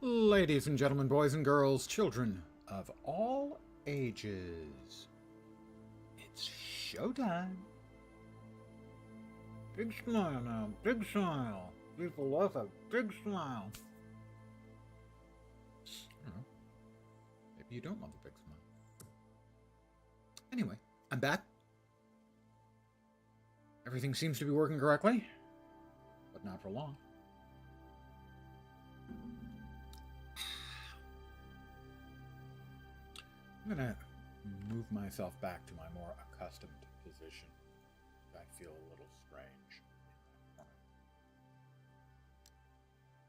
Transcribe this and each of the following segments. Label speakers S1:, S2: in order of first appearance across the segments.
S1: Ladies and gentlemen, boys and girls, children of all ages, it's showtime. Big smile now, big smile. People love a big smile. I don't know. Maybe you don't love a big smile. Anyway, I'm back. Everything seems to be working correctly, but not for long. I'm going to move myself back to my more accustomed position. I feel a little strange.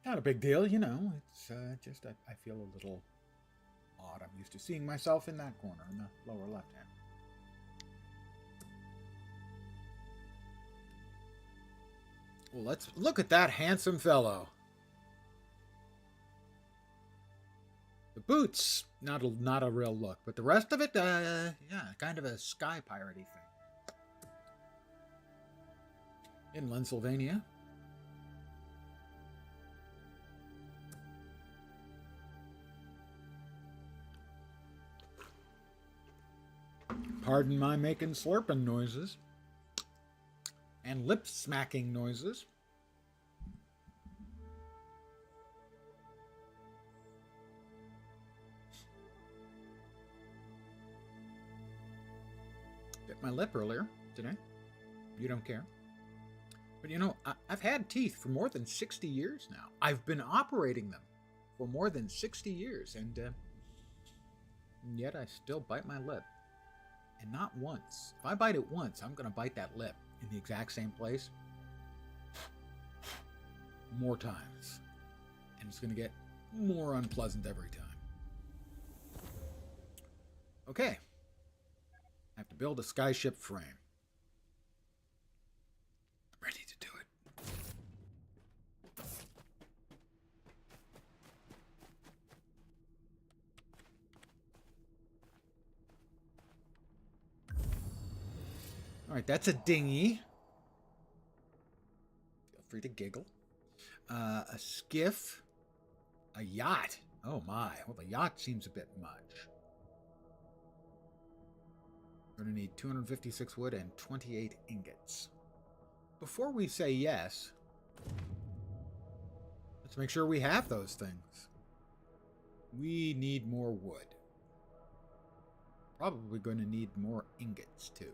S1: Not a big deal, you know. It's just I feel a little odd. I'm used to seeing myself in that corner, in the lower left hand. Well, let's look at that handsome fellow. The boots, not a real look, but the rest of it, yeah, kind of a sky piratey thing. In Pennsylvania. Pardon my making slurping noises. And lip smacking noises. Bit my lip earlier today. You don't care. But you know, I've had teeth for more than 60 years now. I've been operating them for more than 60 years, and yet I still bite my lip. And not once. If I bite it once, I'm going to bite that lip in the exact same place more times. And it's going to get more unpleasant every time. Okay. I have to build a skyship frame. I'm ready to do it. All right, that's a dinghy. Feel free to giggle. A skiff. A yacht. Oh my. Well, the yacht seems a bit much. We're going to need 256 wood and 28 ingots. Before we say yes, let's make sure we have those things. We need more wood. Probably going to need more ingots, too.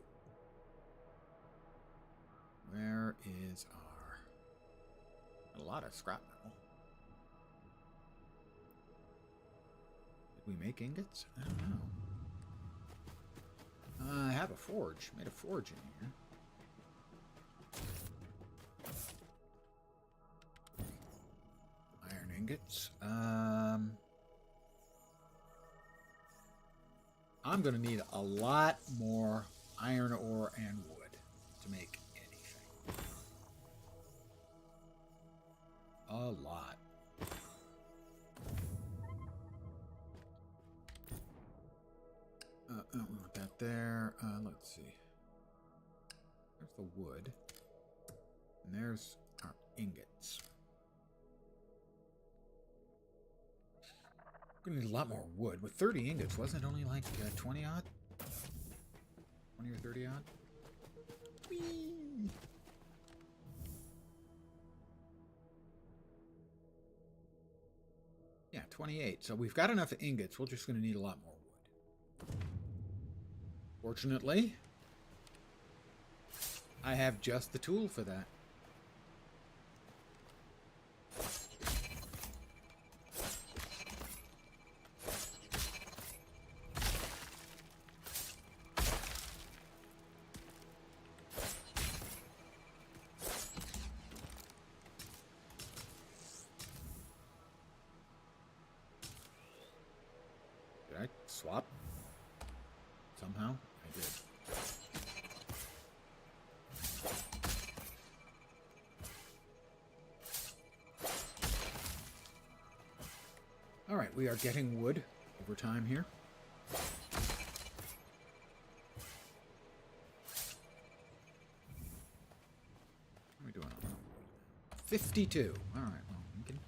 S1: Where is our... A lot of scrap metal. Did we make ingots? I don't know. I have a forge. Made a forge in here. Iron ingots. I'm going to need a lot more iron ore and wood to make anything. A lot. We want that there. Let's see. There's the wood. And there's our ingots. We're going to need a lot more wood. With 30 ingots, wasn't it only like 20 odd? 20 or 30 odd? Whee! Yeah, 28. So we've got enough ingots. We're just going to need a lot more wood. Fortunately, I have just the tool for that. Did I swap? Somehow? I did. Alright, we are getting wood over time here. What are we doing? 52. Alright, well, we can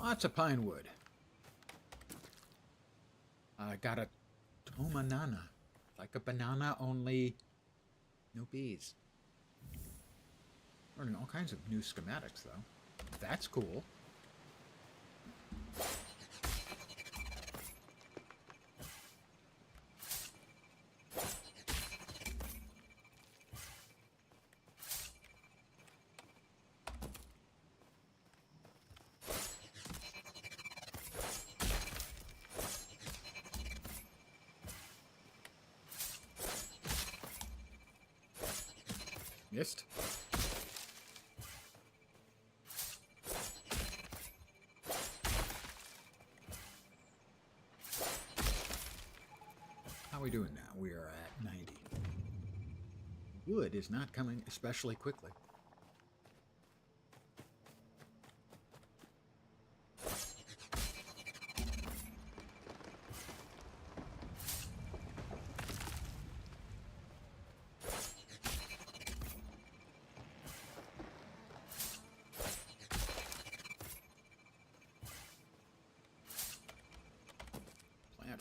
S1: Lots of pine wood. I got a tomanana. Like a banana, only no bees. Learning all kinds of new schematics, though. That's cool. Missed. How are we doing now? We are at 90. Wood is not coming especially quickly.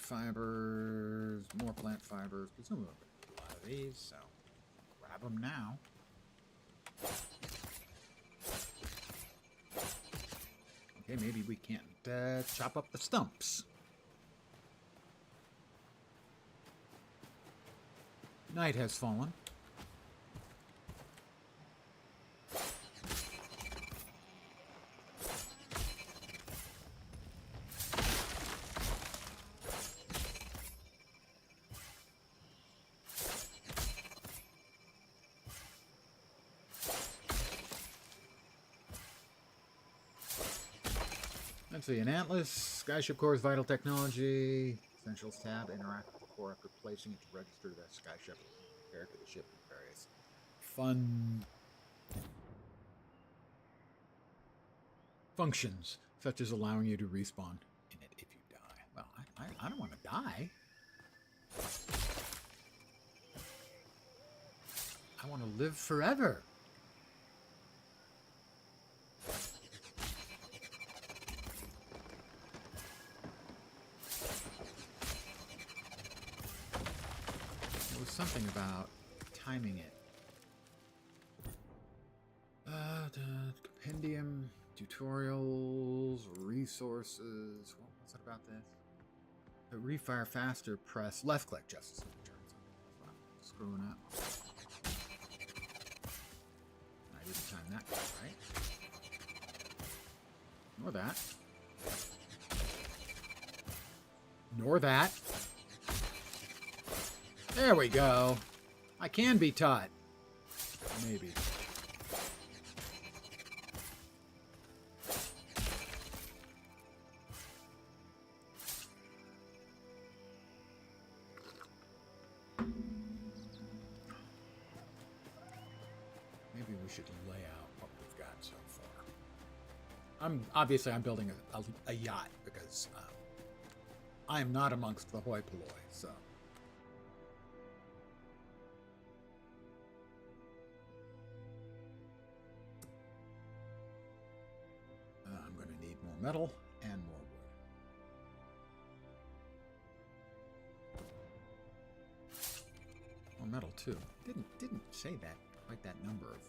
S1: Fibers, more plant fibers, presumably a lot of these, so grab them now. Okay, maybe we can't chop up the stumps. Night has fallen. Let's see, an Atlas, Skyship Core's Vital Technology, Essentials tab, interact with the core after placing it to register that Skyship compared to the ship and various fun functions, such as allowing you to respawn in it if you die. Well, I don't want to die. I want to live forever. Something about timing it. The compendium, tutorials, resources. What was it about this? To refire faster, press left click just as it turns on. Screwing up. I didn't time that right. Nor that. Nor that. There we go. I can be taught. Maybe. Maybe we should lay out what we've got so far. I'm building a yacht because I am not amongst the hoi polloi, so. Metal and more wood. More metal too. Didn't say that quite that number of.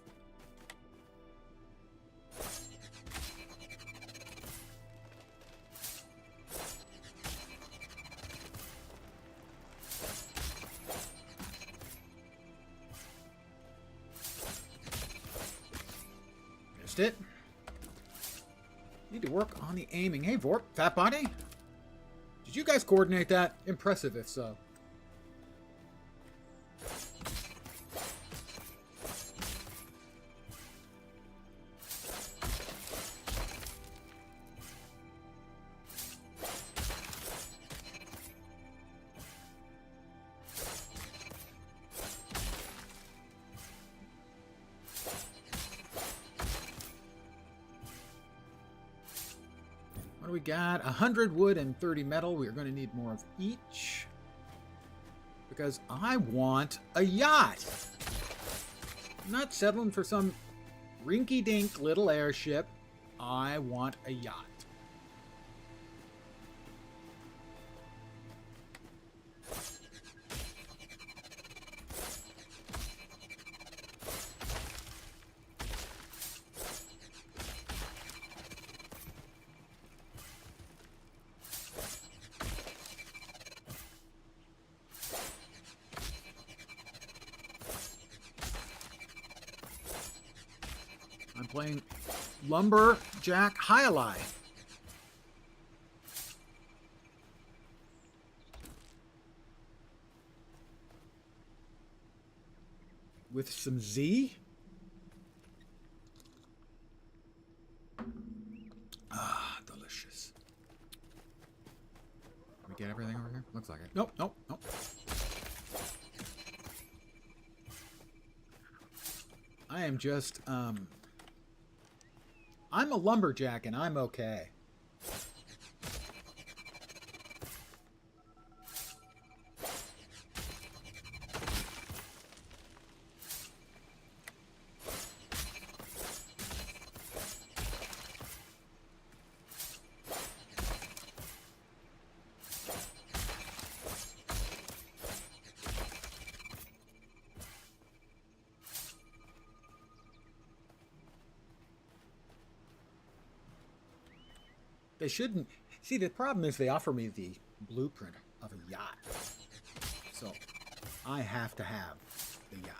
S1: Missed it. Need to work on the aiming. Hey, Vorp, Fat Body? Did you guys coordinate that? Impressive if so. We got 100 wood and 30 metal. We are going to need more of each because I want a yacht. I'm not settling for some rinky-dink little airship. I want a yacht. playing Lumberjack Highlight. With some Z. Ah, delicious. Can we get everything over here? Looks like it. Nope, nope, nope. I am just, I'm a lumberjack and I'm okay. They shouldn't. See, the problem is they offer me the blueprint of a yacht. So I have to have the yacht.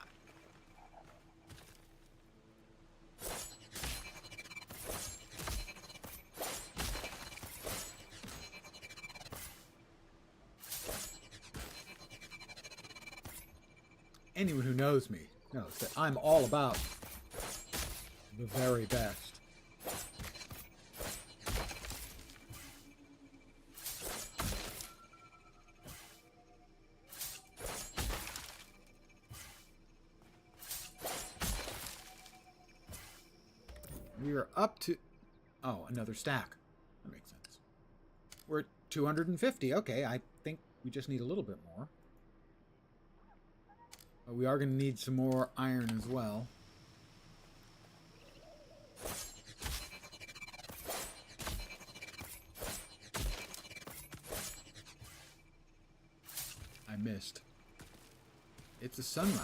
S1: Anyone who knows me knows that I'm all about the very best. We are up to... Oh, another stack. That makes sense. We're at 250. Okay, I think we just need a little bit more. But we are going to need some more iron as well. I missed. It's a sunrise.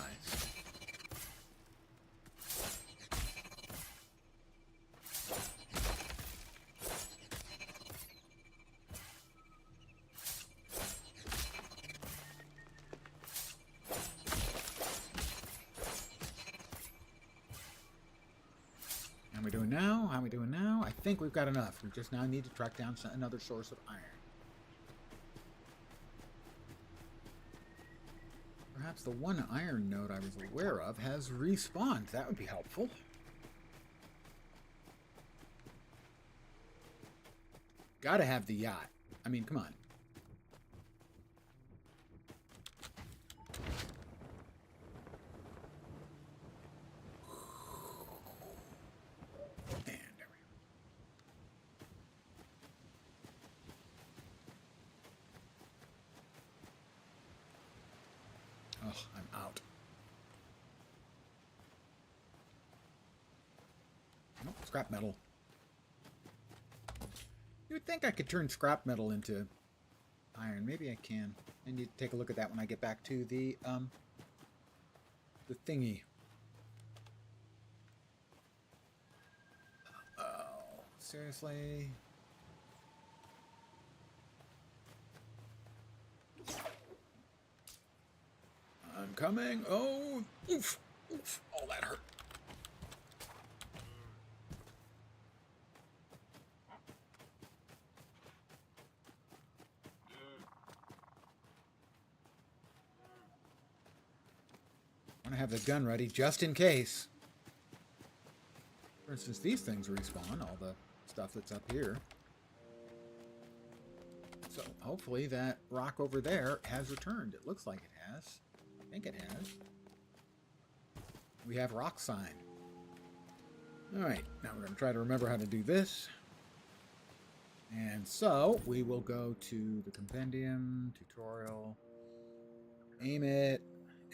S1: How are we doing now? How are we doing now? I think we've got enough. We just now need to track down another source of iron. Perhaps the one iron node I was aware of has respawned. That would be helpful. Gotta have the yacht. I mean, come on. I'm out. Nope, scrap metal. You would think I could turn scrap metal into iron. Maybe I can. I need to take a look at that when I get back to the thingy. Oh, seriously? I'm coming. Oh, oof, oof. Oh, that hurt. I want to have the gun ready just in case. For instance, these things respawn, all the stuff that's up here. So hopefully that rock over there has returned. It looks like it has. I think it has. We have rock sign. Alright, now we're going to try to remember how to do this. And so we will go to the compendium, tutorial, aim it,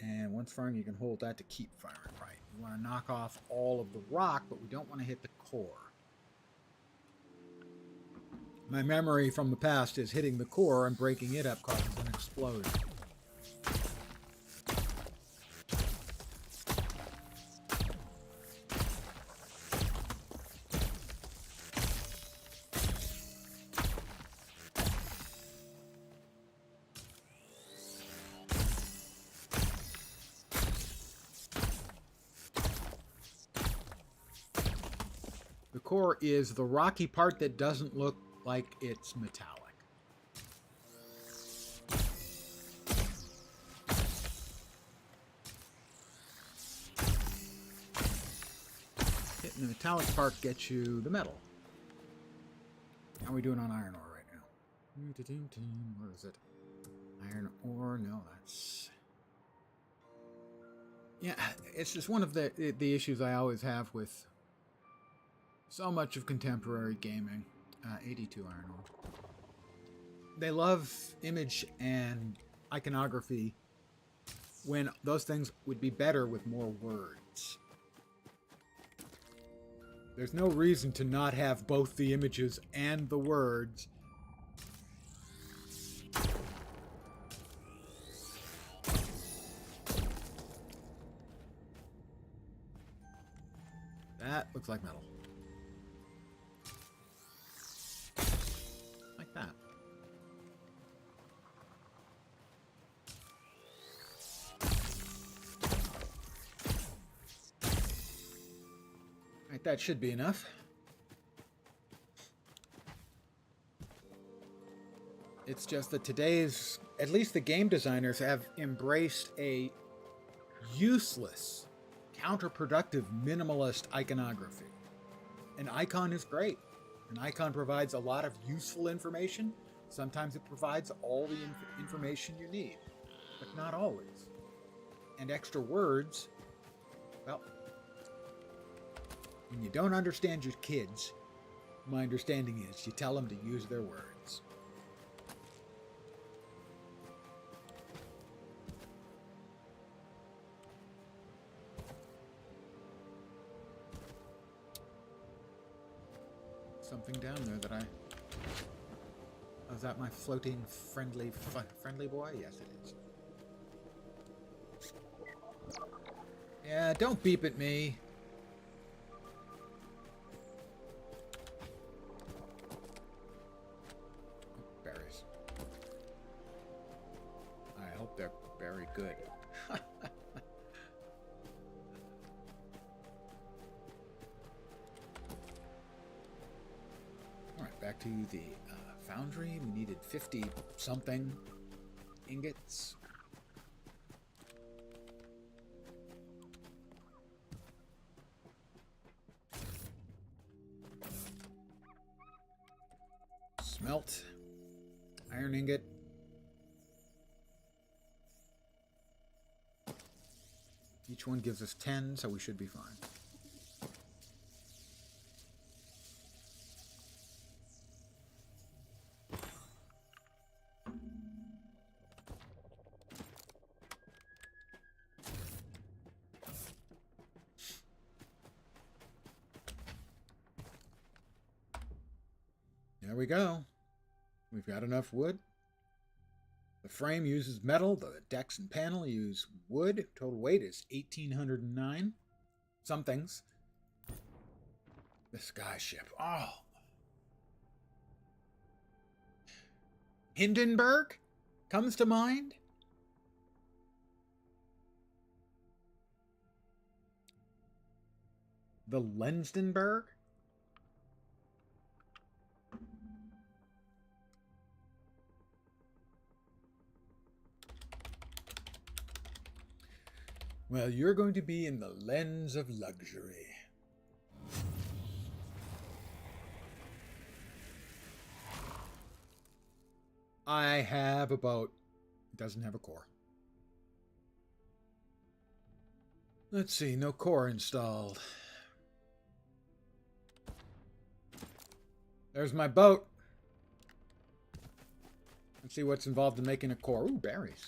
S1: and once firing you can hold that to keep firing right. We want to knock off all of the rock, but we don't want to hit the core. My memory from the past is hitting the core and breaking it up causes an explosion. core is the rocky part that doesn't look like it's metallic. Hitting the metallic part gets you the metal. How are we doing on iron ore right now? Where is it? Iron ore? No, that's... Yeah, it's just one of the issues I always have with so much of contemporary gaming. 82 iron ore. They love image and iconography when those things would be better with more words. There's no reason to not have both the images and the words. That looks like metal. Like that. Right, that should be enough. It's just that today's, at least the game designers, have embraced a useless, counterproductive, minimalist iconography. An icon is great. An icon provides a lot of useful information. Sometimes it provides all the information you need, but not always. And extra words, well, when you don't understand your kids, my understanding is you tell them to use their words. Something down there that I... Oh, is that my floating friendly boy? Yes, it is. Yeah, don't beep at me. Oh, berries. I hope they're very good. Back to the foundry. We needed 50-something ingots. Smelt. Iron ingot. Each one gives us 10, so we should be fine. There we go. We've got enough wood. The frame uses metal. The decks and panel use wood. Total weight is 1,809. Some things. The sky ship. Oh. Hindenburg comes to mind. The Lensdenberg. Well, you're going to be in the lens of luxury. I have a boat. It doesn't have a core. Let's see, no core installed. There's my boat. Let's see what's involved in making a core. Ooh, berries.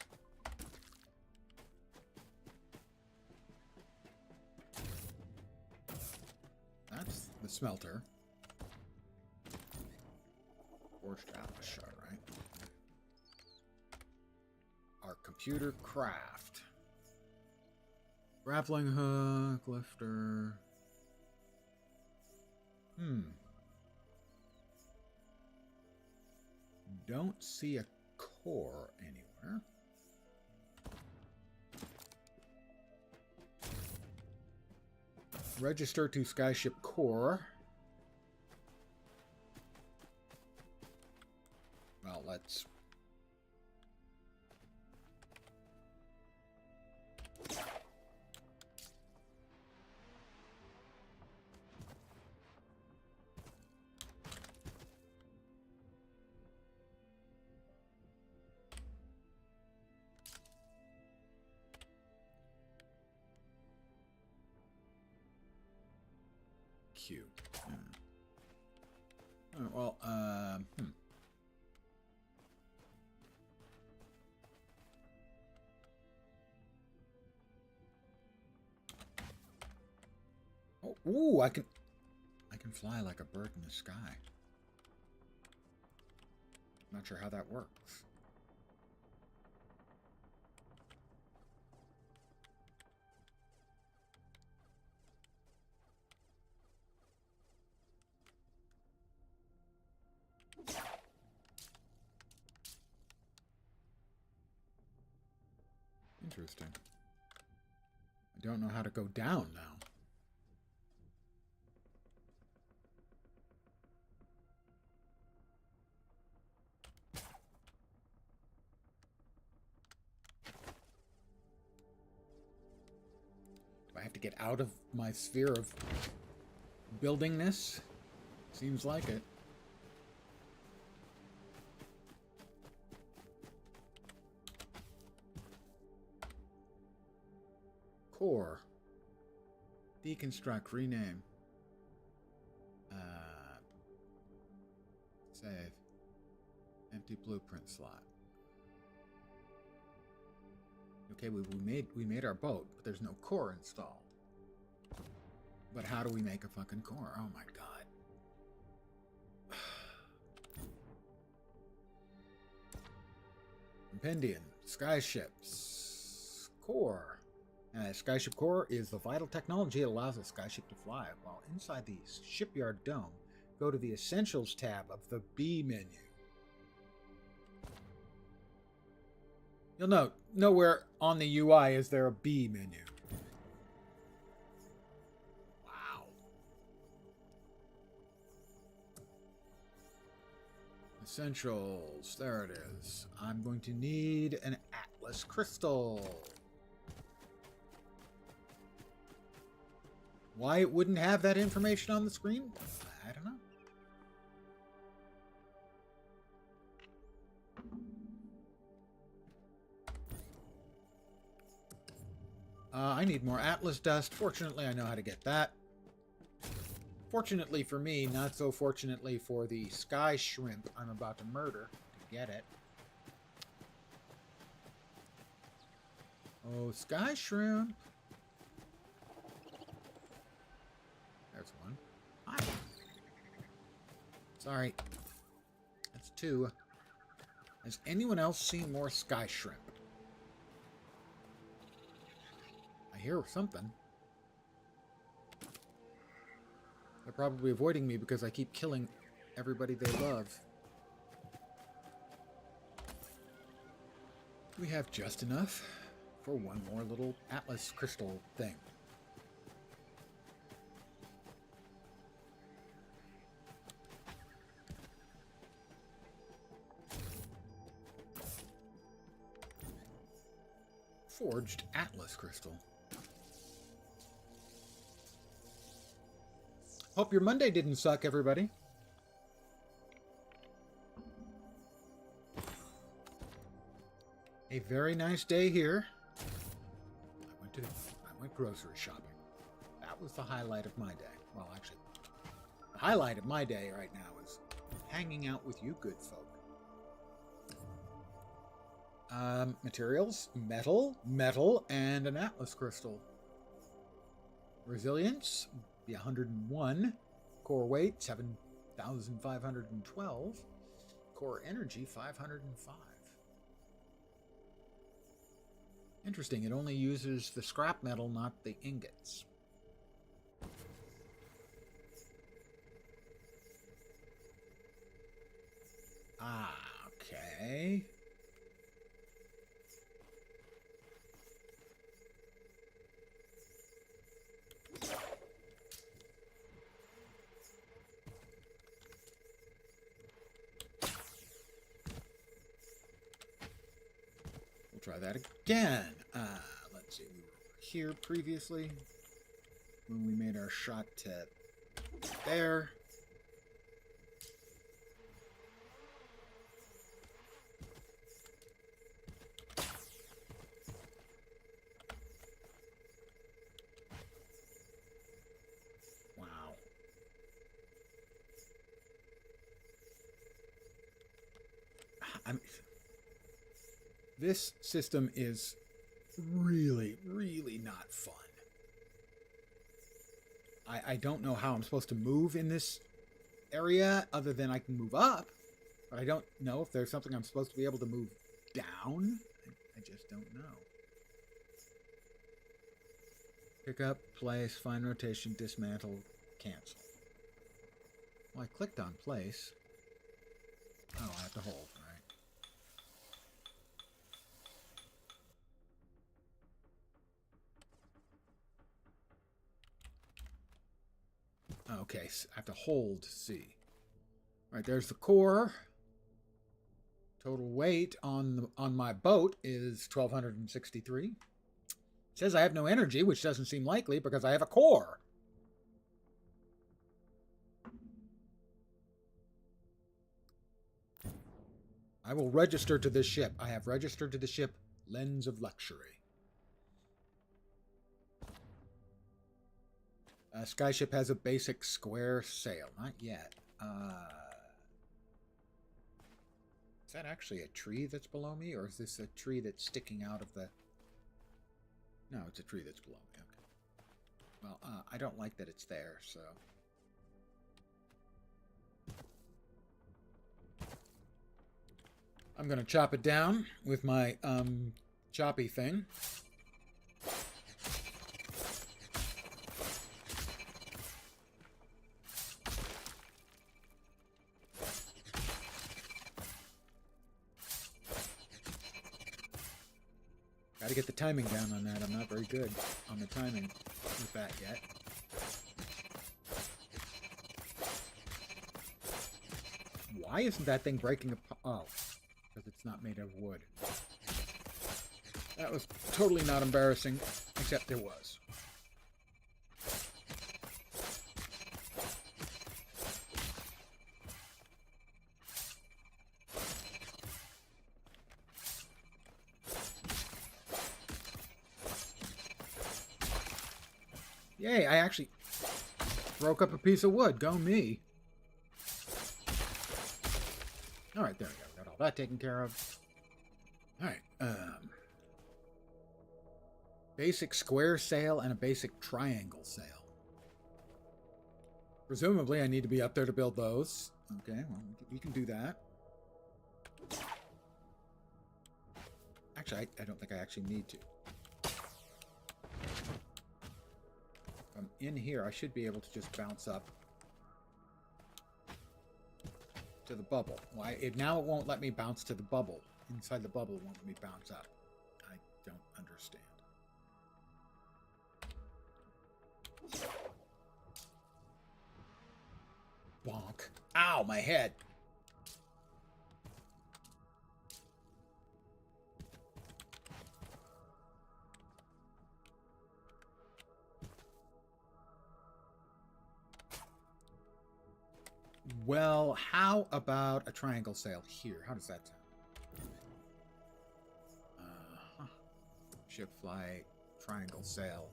S1: That's the smelter. Forged Atlas shard, right? Our computer craft. Grappling hook, lifter. Don't see a core anywhere. Register to Skyship Core. Well, let's... Q. Oh, well, Oh, ooh, I can fly like a bird in the sky. Not sure how that works. Interesting. I don't know how to go down now. Do I have to get out of my sphere of building this? Seems like it. Core. Deconstruct, rename. Save. Empty blueprint slot. Okay, we made our boat, but there's no core installed. But how do we make a fucking core? Oh my god. Compendium. Skyships. Core. Skyship core is the vital technology that allows a skyship to fly. While inside the shipyard dome, go to the Essentials tab of the B menu. You'll note, nowhere on the UI is there a B menu. Wow. Essentials, there it is. I'm going to need an Atlas crystal. Why it wouldn't have that information on the screen? I don't know. I need more Atlas dust. Fortunately, I know how to get that. Fortunately for me, not so fortunately for the sky shrimp I'm about to murder to get it. Oh, sky shrimp. There's one. Hi. Sorry. That's two. Has anyone else seen more sky shrimp? I hear something. They're probably avoiding me because I keep killing everybody they love. We have just enough for one more little Atlas crystal thing. Forged Atlas crystal. Hope your Monday didn't suck, everybody. A very nice day here. I went grocery shopping. That was the highlight of my day. Well, actually, the highlight of my day right now is hanging out with you good folk. Materials, metal, and an Atlas crystal. Resilience, be 101. Core weight, 7,512. Core energy, 505. Interesting, it only uses the scrap metal, not the ingots. Ah, okay. try that again. Let's see. We were here previously when we made our shot to there. This system is really, really not fun. I don't know how I'm supposed to move in this area other than I can move up, but I don't know if there's something I'm supposed to be able to move down. I just don't know. Pick up, place, find rotation, dismantle, cancel. Well, I clicked on place. Oh, I have to hold, right? Okay, so I have to hold C. All right, there's the core. Total weight on my boat is 1,263. It says I have no energy, which doesn't seem likely because I have a core. I will register to this ship. I have registered to the ship Lens of Luxury. Skyship has a basic square sail. Not yet. Is that actually a tree that's below me? Or is this a tree that's sticking out of the... No, it's a tree that's below me. Okay. Well, I don't like that it's there, so... I'm going to chop it down with my choppy thing. Got to get the timing down on that. I'm not very good on the timing with that yet. Why isn't that thing breaking apart? Oh. Because it's not made of wood. That was totally not embarrassing, except it was. Yay, I actually broke up a piece of wood. Go me. Alright, there we go. Got all that taken care of. Alright, basic square sail and a basic triangle sail. Presumably I need to be up there to build those. Okay, well, we can do that. Actually, I don't think I actually need to. If I'm in here, I should be able to just bounce up to the bubble. Why? Now it won't let me bounce to the bubble. Inside the bubble, it won't let me bounce up. I don't understand. Bonk. Ow, my head. Well, how about a triangle sail here? How does that sound? Ship fly, triangle sail.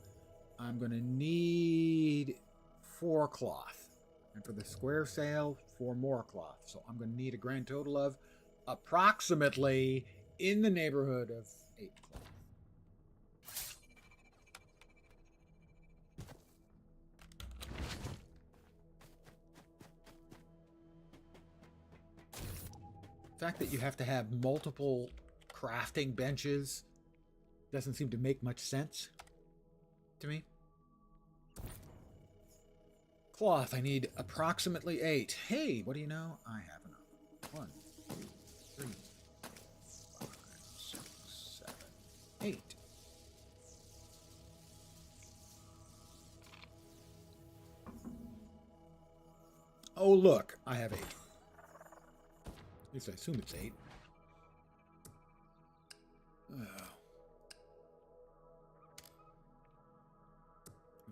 S1: I'm going to need 4 cloth. And for the square sail, 4 more cloth. So I'm going to need a grand total of approximately in the neighborhood of 8 cloth. The fact that you have to have multiple crafting benches doesn't seem to make much sense to me. Cloth, I need approximately 8. Hey, what do you know? I have enough. 1, 2, 3, 4, 5, 6, 7, 8. Oh, look, I have 8. At least I assume it's 8.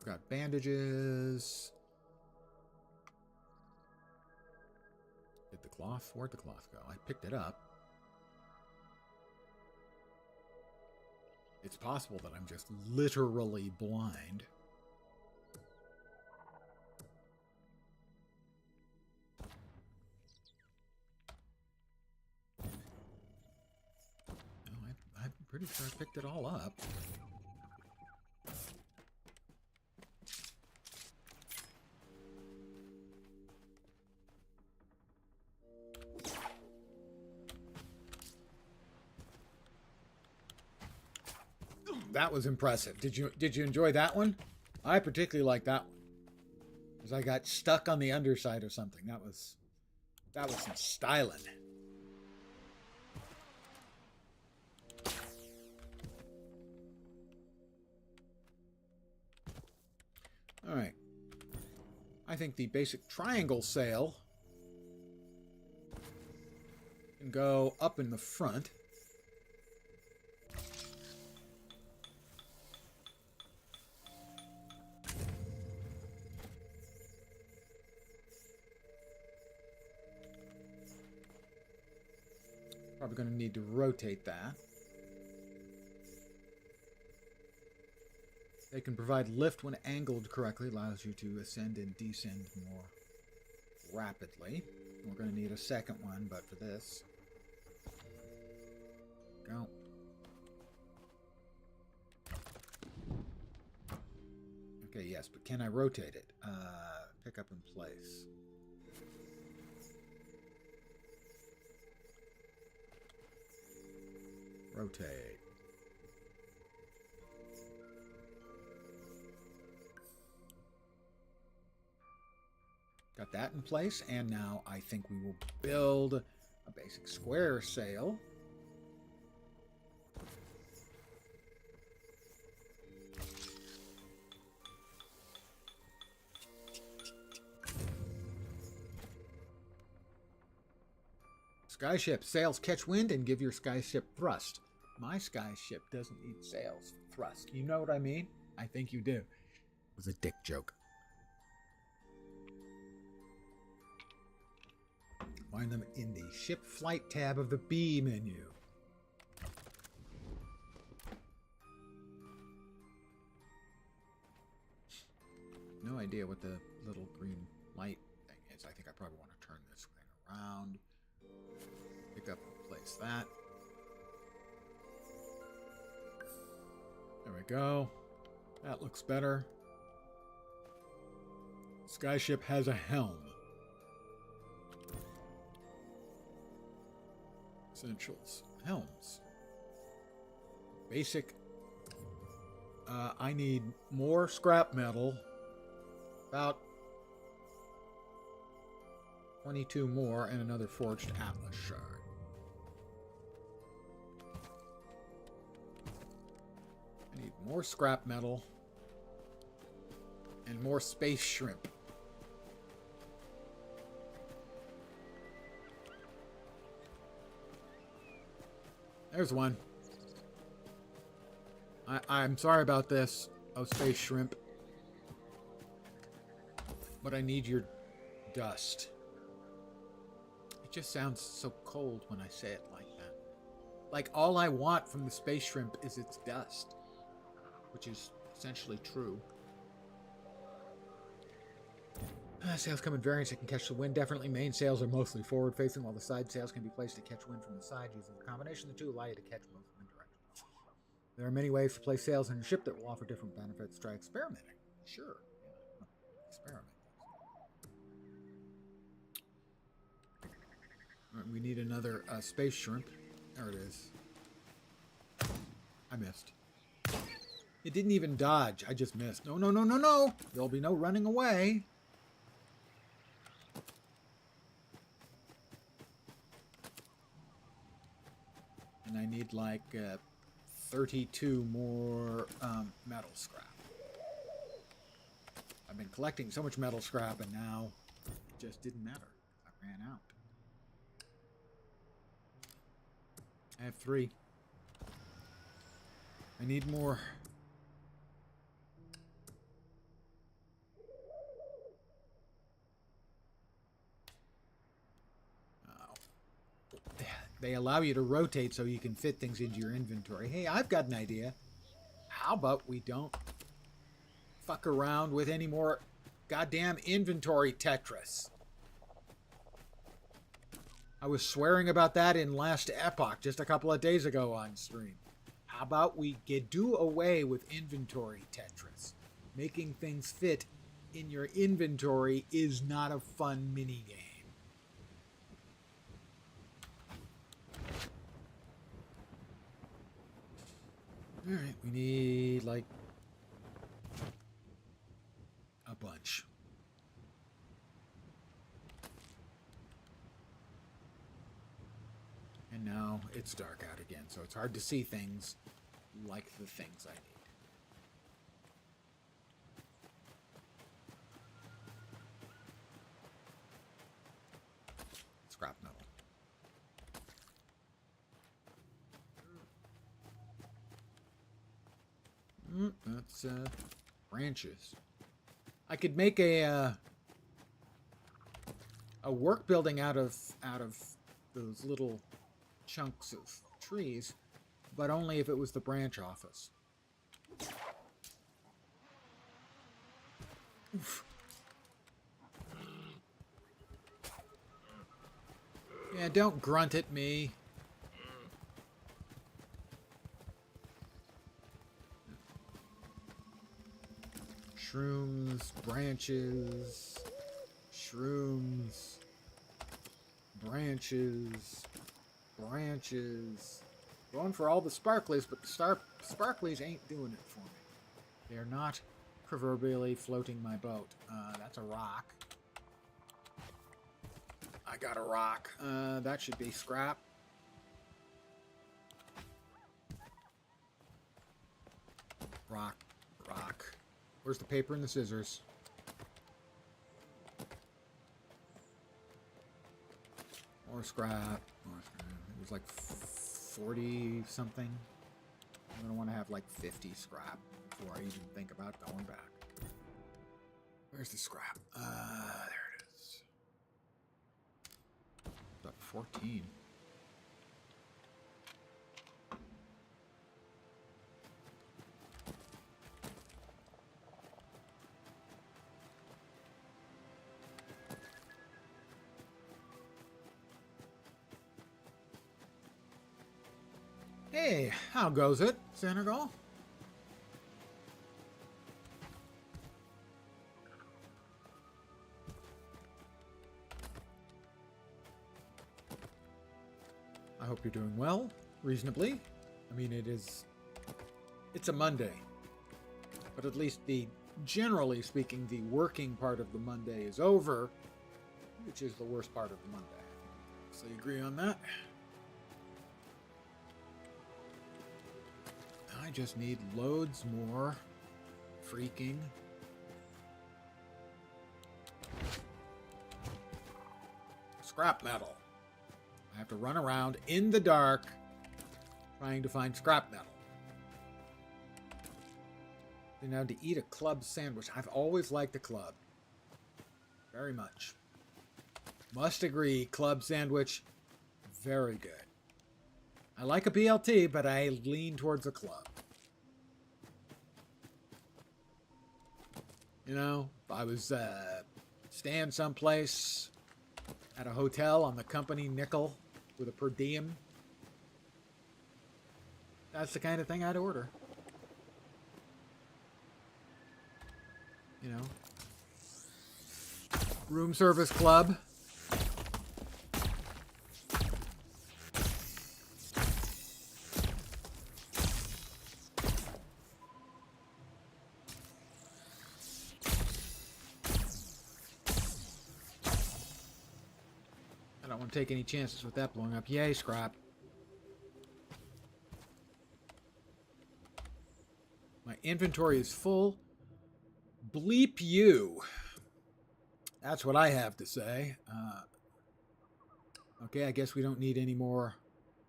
S1: got bandages. Did the cloth? Where'd the cloth go? I picked it up. It's possible that I'm just literally blind. No, I'm pretty sure I picked it all up. That was impressive. Did you enjoy that one? I particularly like that one. Because I got stuck on the underside or something. That was some styling. Alright. I think the basic triangle sail can go up in the front. Probably going to need to rotate that. They can provide lift when angled correctly, allows you to ascend and descend more rapidly. We're going to need a second one, but for this, go. Okay, yes, but can I rotate it? Pick up in place. Rotate. Got that in place, and now I think we will build a basic square sail. Skyship, sails catch wind and give your skyship thrust. My skyship doesn't need sails for thrust. You know what I mean? I think you do. It was a dick joke. Find them in the ship flight tab of the B menu. No idea what the little green light thing is. I think I probably want to turn this thing around. Pick up and place that. There we go. That looks better. Skyship has a helm. Essentials. Helms. Basic. I need more scrap metal. About 22 more and another forged Atlas shard. I need more scrap metal and more space shrimp. There's one. I'm sorry about this, oh space shrimp. But I need your dust. It just sounds so cold when I say it like that. Like, all I want from the space shrimp is its dust. Which is essentially true. Sails come in variants that can catch the wind. Definitely, main sails are mostly forward-facing, while the side sails can be placed to catch wind from the side. Using the combination of the two allow you to catch both wind directions. There are many ways to place sails in your ship that will offer different benefits. Try experimenting. Sure. Yeah. Experiment. All right, we need another space shrimp. There it is. I missed. It didn't even dodge. I just missed. No, no, no, no, no. There'll be no running away. And I need like 32 more metal scrap. I've been collecting so much metal scrap and now it just didn't matter. I ran out. I have 3. I need more. They allow you to rotate so you can fit things into your inventory. Hey, I've got an idea. How about we don't fuck around with any more goddamn inventory Tetris? I was swearing about that in last Epoch just a couple of days ago on stream. How about we do away with inventory Tetris? Making things fit in your inventory is not a fun minigame. Alright, we need, like, a bunch. And now it's dark out again, so it's hard to see things like the things I need. Scrap metal. That's branches. I could make a work building out of those little chunks of trees, but only if it was the branch office. Oof. Yeah, don't grunt at me. Shrooms, branches, shrooms, branches, branches. Going for all the sparklies, but the sparklies ain't doing it for me. They're not proverbially floating my boat. That's a rock. I got a rock. That should be scrap. Rock, rock. Where's the paper and the scissors? More scrap. More scrap. It was like 40 something. I'm gonna want to have like 50 scrap before I even think about going back. Where's the scrap? There it is. About 14. Hey, how goes it, Senegal? I hope you're doing well, reasonably. I mean, it's a Monday. But at least generally speaking, the working part of the Monday is over, which is the worst part of the Monday. So you agree on that? I just need loads more freaking scrap metal. I have to run around in the dark trying to find scrap metal. And now to eat a club sandwich. I've always liked a club. Very much. Must agree, club sandwich, very good. I like a BLT, but I lean towards a club. You know, if I was staying someplace at a hotel on the company nickel with a per diem, that's the kind of thing I'd order. You know, room service club. I don't want to take any chances with that blowing up. Yay, scrap. My inventory is full. Bleep you. That's what I have to say. Okay, I guess we don't need any more.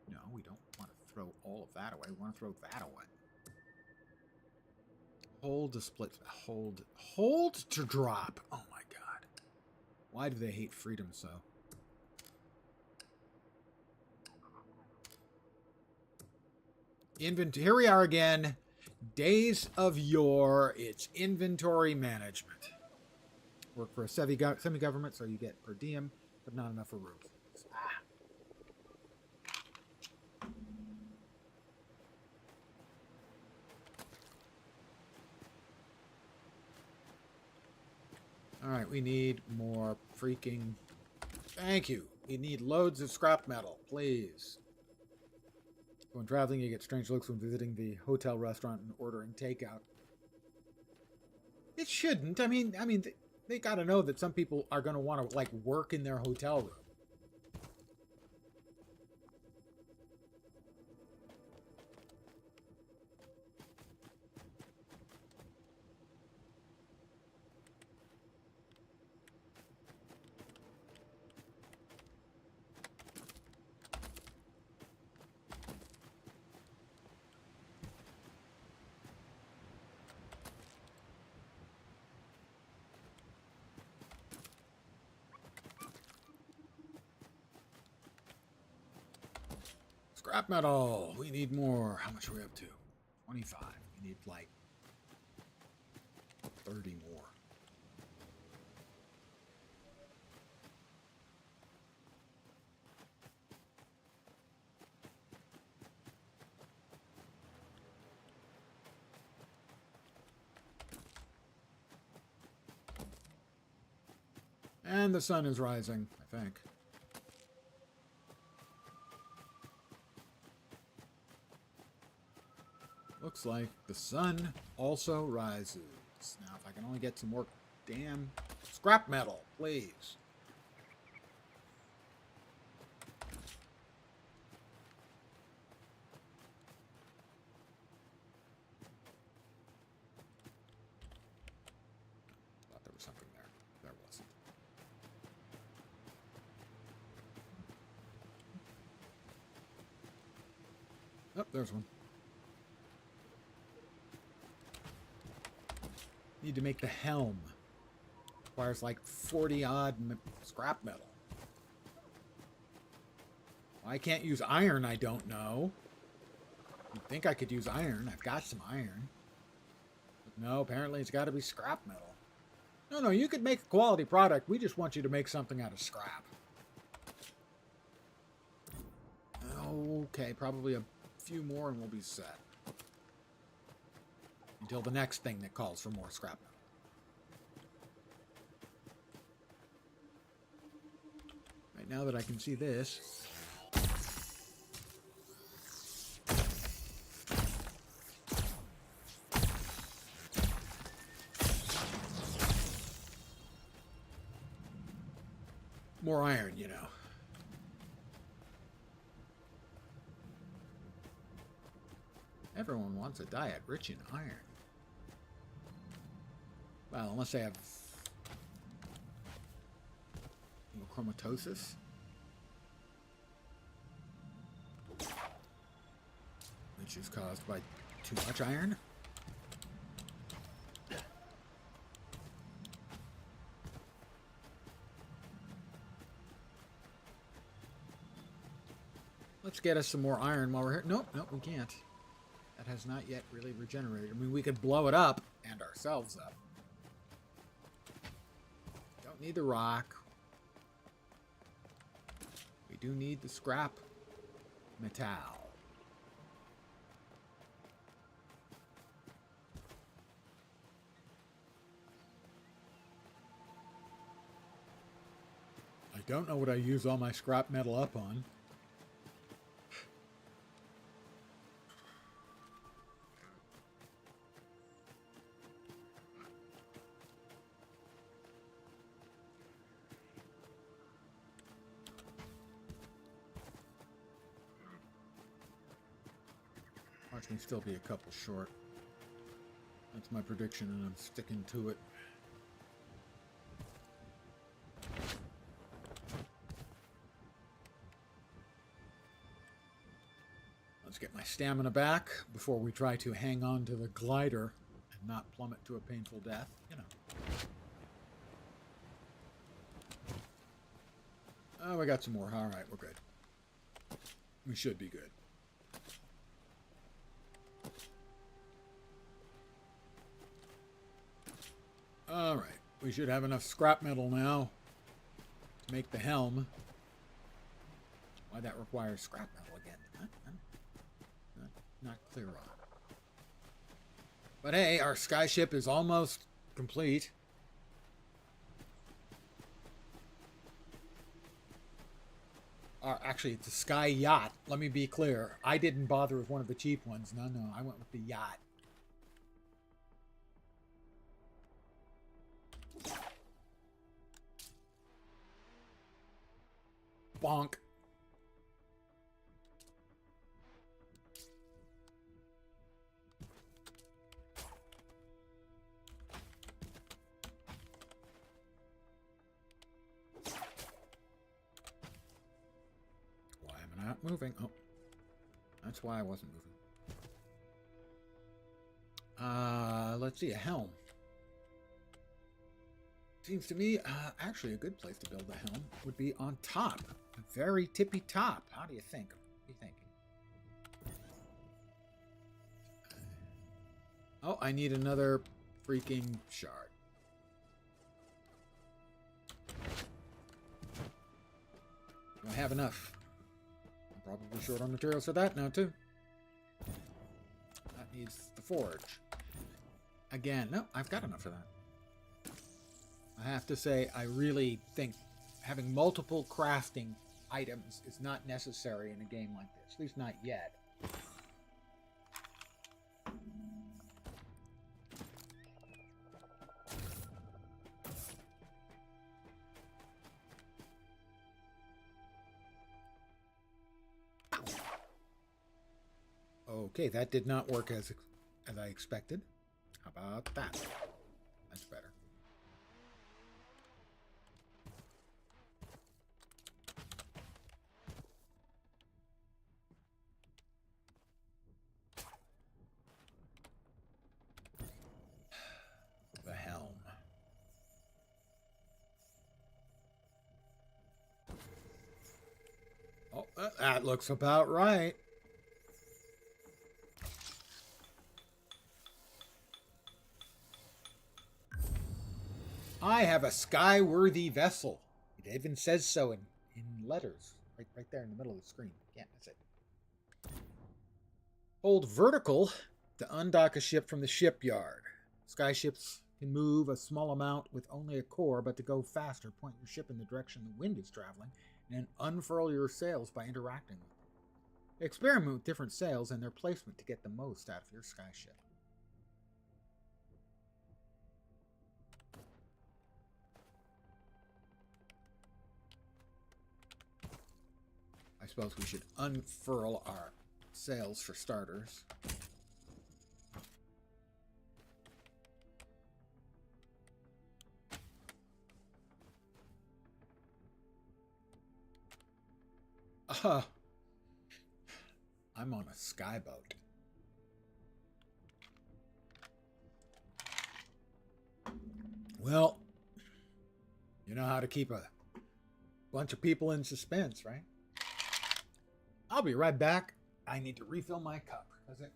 S1: No, we don't want to throw all of that away. We want to throw that away. Hold to split. Hold to drop. Oh my god. Why do they hate freedom so? Here we are again. Days of yore. It's inventory management. Work for a semi-government, so you get per diem, but not enough for rooms. Alright, we need more freaking... Thank you. We need loads of scrap metal, please. When traveling, you get strange looks when visiting the hotel restaurant and ordering takeout. It shouldn't. I mean, they gotta know that some people are gonna want to, like, work in their hotel room. Scrap metal. We need more. How much are we up to? 25. We need like 30 more. And the sun is rising, I think. Looks like the sun also rises. Now, if I can only get some more damn scrap metal, please. Thought there was something there. There wasn't. Oh, there's one. Need to make the helm. Requires like 40 odd scrap metal. Well, I can't use iron, I don't know. You'd think I could use iron. I've got some iron. But no, apparently it's got to be scrap metal. No, you could make a quality product. We just want you to make something out of scrap. Okay, probably a few more and we'll be set. Until the next thing that calls for more scrap metal. Right now that I can see this. More iron, you know. Everyone wants a diet rich in iron. Well, unless they have chromatosis. Which is caused by too much iron. Let's get us some more iron while we're here. Nope, we can't. That has not yet really regenerated. I mean, we could blow it up and ourselves up. Don't need the rock. We do need the scrap metal. I don't know what I use all my scrap metal up on. Watch me still be a couple short. That's my prediction, and I'm sticking to it. Let's get my stamina back before we try to hang on to the glider and not plummet to a painful death, you know. Oh, we got some more. All right, we're good. We should be good. We should have enough scrap metal now to make the helm. Why that requires scrap metal again? I'm not clear on. But hey, our skyship is almost complete. Actually, it's a sky yacht. Let me be clear. I didn't bother with one of the cheap ones. No, I went with the yacht. Bonk. Why am I not moving? Oh, that's why I wasn't moving. Let's see, a helm. Seems to me, actually a good place to build a helm would be on top. A very tippy top. How do you think? What are you thinking? Oh, I need another freaking shard. Do I have enough? I'm probably short on materials for that now, too. That needs the forge. Again, no, I've got enough for that. I have to say, I really think having multiple crafting items is not necessary in a game like this. At least not yet. Okay, that did not work as I expected. How about that? That's better. The helm. Oh, that looks about right. I have a sky-worthy vessel. It even says so in letters. Right there in the middle of the screen. Can't miss it. Hold vertical to undock a ship from the shipyard. Skyships can move a small amount with only a core, but to go faster, point your ship in the direction the wind is traveling, and then unfurl your sails by interacting with them. Experiment with different sails and their placement to get the most out of your skyship. I suppose we should unfurl our sails for starters. I'm on a skyboat. Well, you know how to keep a bunch of people in suspense, right? I'll be right back. I need to refill my cup because it.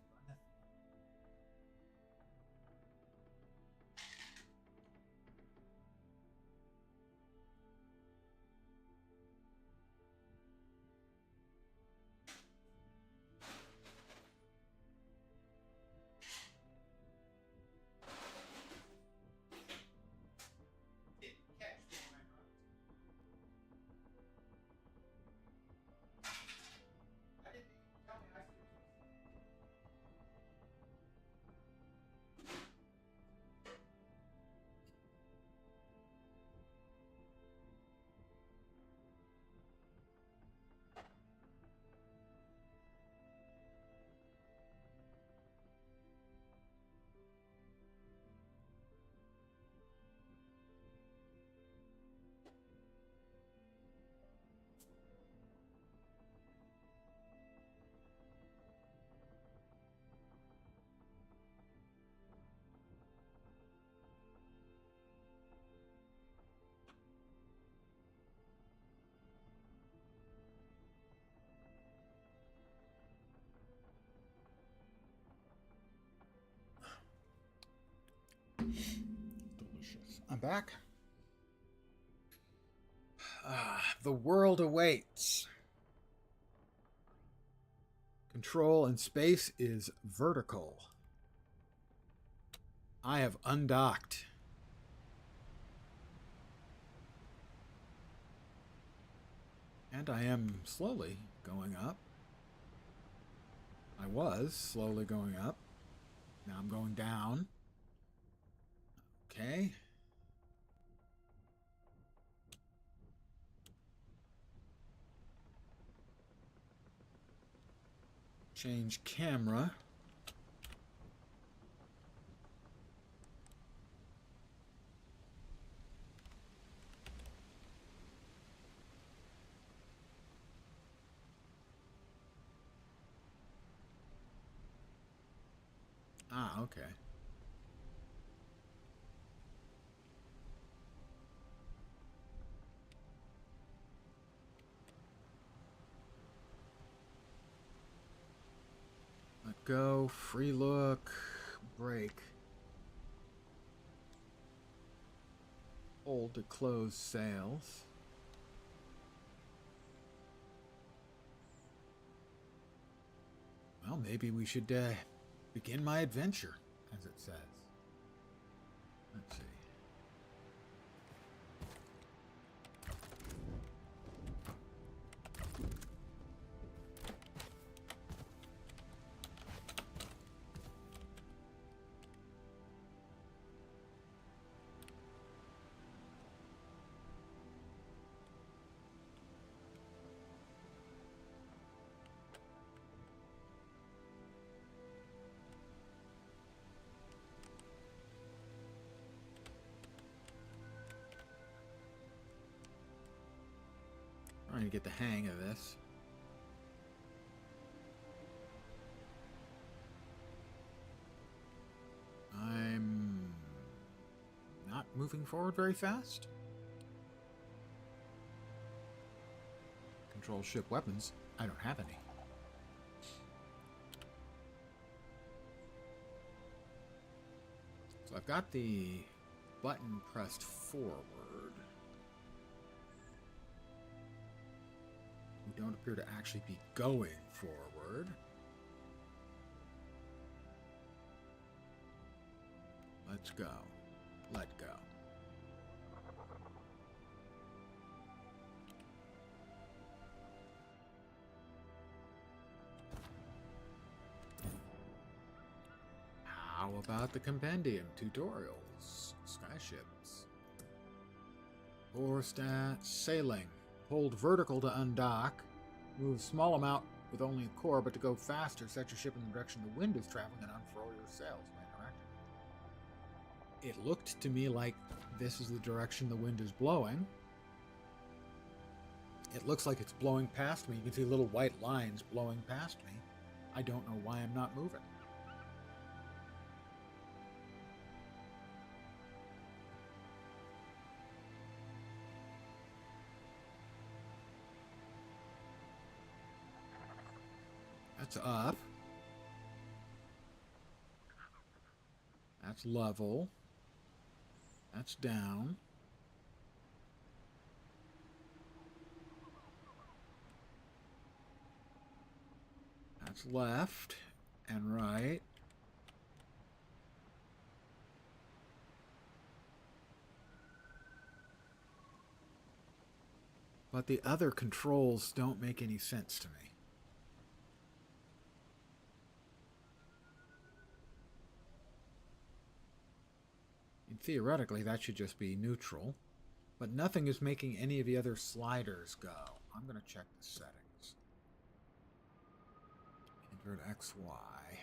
S1: I'm back. The world awaits. Control in space is vertical. I have undocked. And I am slowly going up. I was slowly going up. Now I'm going down. Okay. Change camera. Ah, okay. Let go, free look, break. Hold to close sails. Well, maybe we should begin my adventure, as it says. Let's see. Trying to get the hang of this. I'm not moving forward very fast. Control ship weapons. I don't have any. So I've got the button pressed forward. We don't appear to actually be going forward. Let's go. Let go. How about the compendium tutorials? Skyships. Ore stats. Sailing. Hold vertical to undock. Move small amount with only a core, but to go faster, set your ship in the direction the wind is traveling and unfurl your sails. Am I correct? It looked to me like this is the direction the wind is blowing. It looks like it's blowing past me. You can see little white lines blowing past me. I don't know why I'm not moving. That's up. That's level. That's down. That's left and right. But the other controls don't make any sense to me. Theoretically, that should just be neutral, but nothing is making any of the other sliders go. I'm going to check the settings. Invert XY.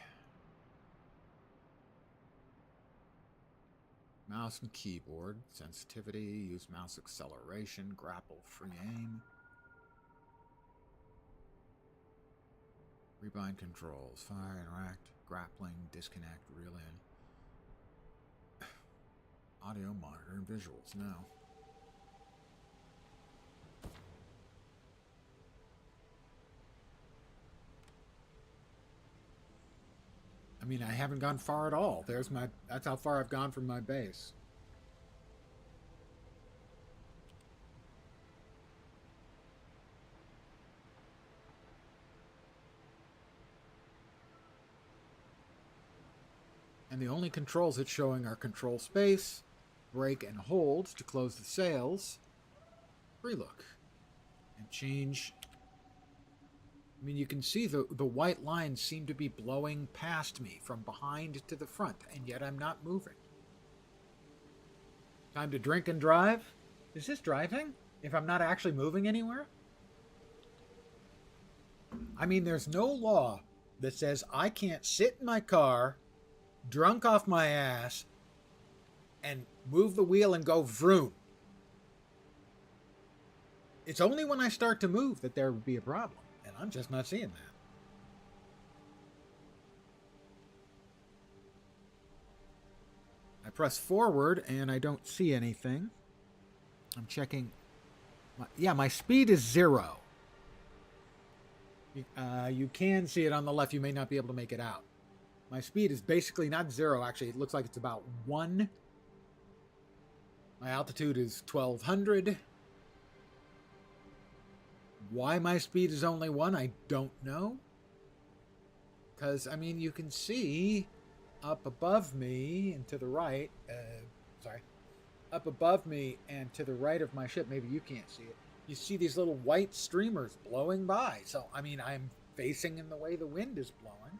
S1: Mouse and keyboard. Sensitivity. Use mouse acceleration. Grapple. Free aim. Rebind controls. Fire, interact, grappling, disconnect, reel in. Audio monitor and visuals now. I mean, I haven't gone far at all. That's how far I've gone from my base. And the only controls it's showing are control space, brake and hold to close the sails, relook, and change. I mean, you can see the white lines seem to be blowing past me from behind to the front, and yet I'm not moving. Time to drink and drive? Is this driving? If I'm not actually moving anywhere? I mean, there's no law that says I can't sit in my car, drunk off my ass, and move the wheel and go vroom. It's only when I start to move that there would be a problem, and I'm just not seeing that. I press forward and I don't see anything. I'm checking. My speed is 0. You can see it on the left. You may not be able to make it out. My speed is basically not 0. Actually, it looks like it's about 1. My altitude is 1200. Why my speed is only 1, I don't know. Because, I mean, you can see up above me and to the right. Up above me and to the right of my ship. Maybe you can't see it. You see these little white streamers blowing by. So, I mean, I'm facing in the way the wind is blowing.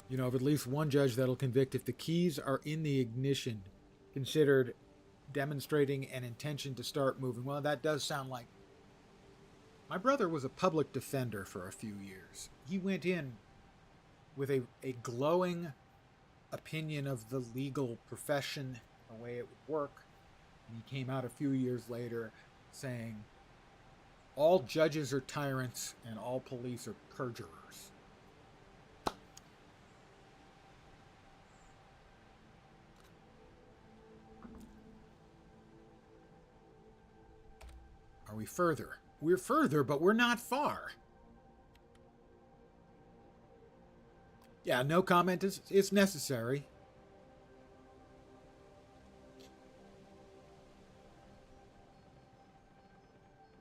S1: You know, of at least one judge that'll convict if the keys are in the ignition, considered demonstrating an intention to start moving. Well, that does sound like... My brother was a public defender for a few years. He went in with a glowing opinion of the legal profession, the way it would work. And he came out a few years later saying, all judges are tyrants and all police are perjurers. Are we further? We're further, but we're not far. Yeah, no comment is necessary.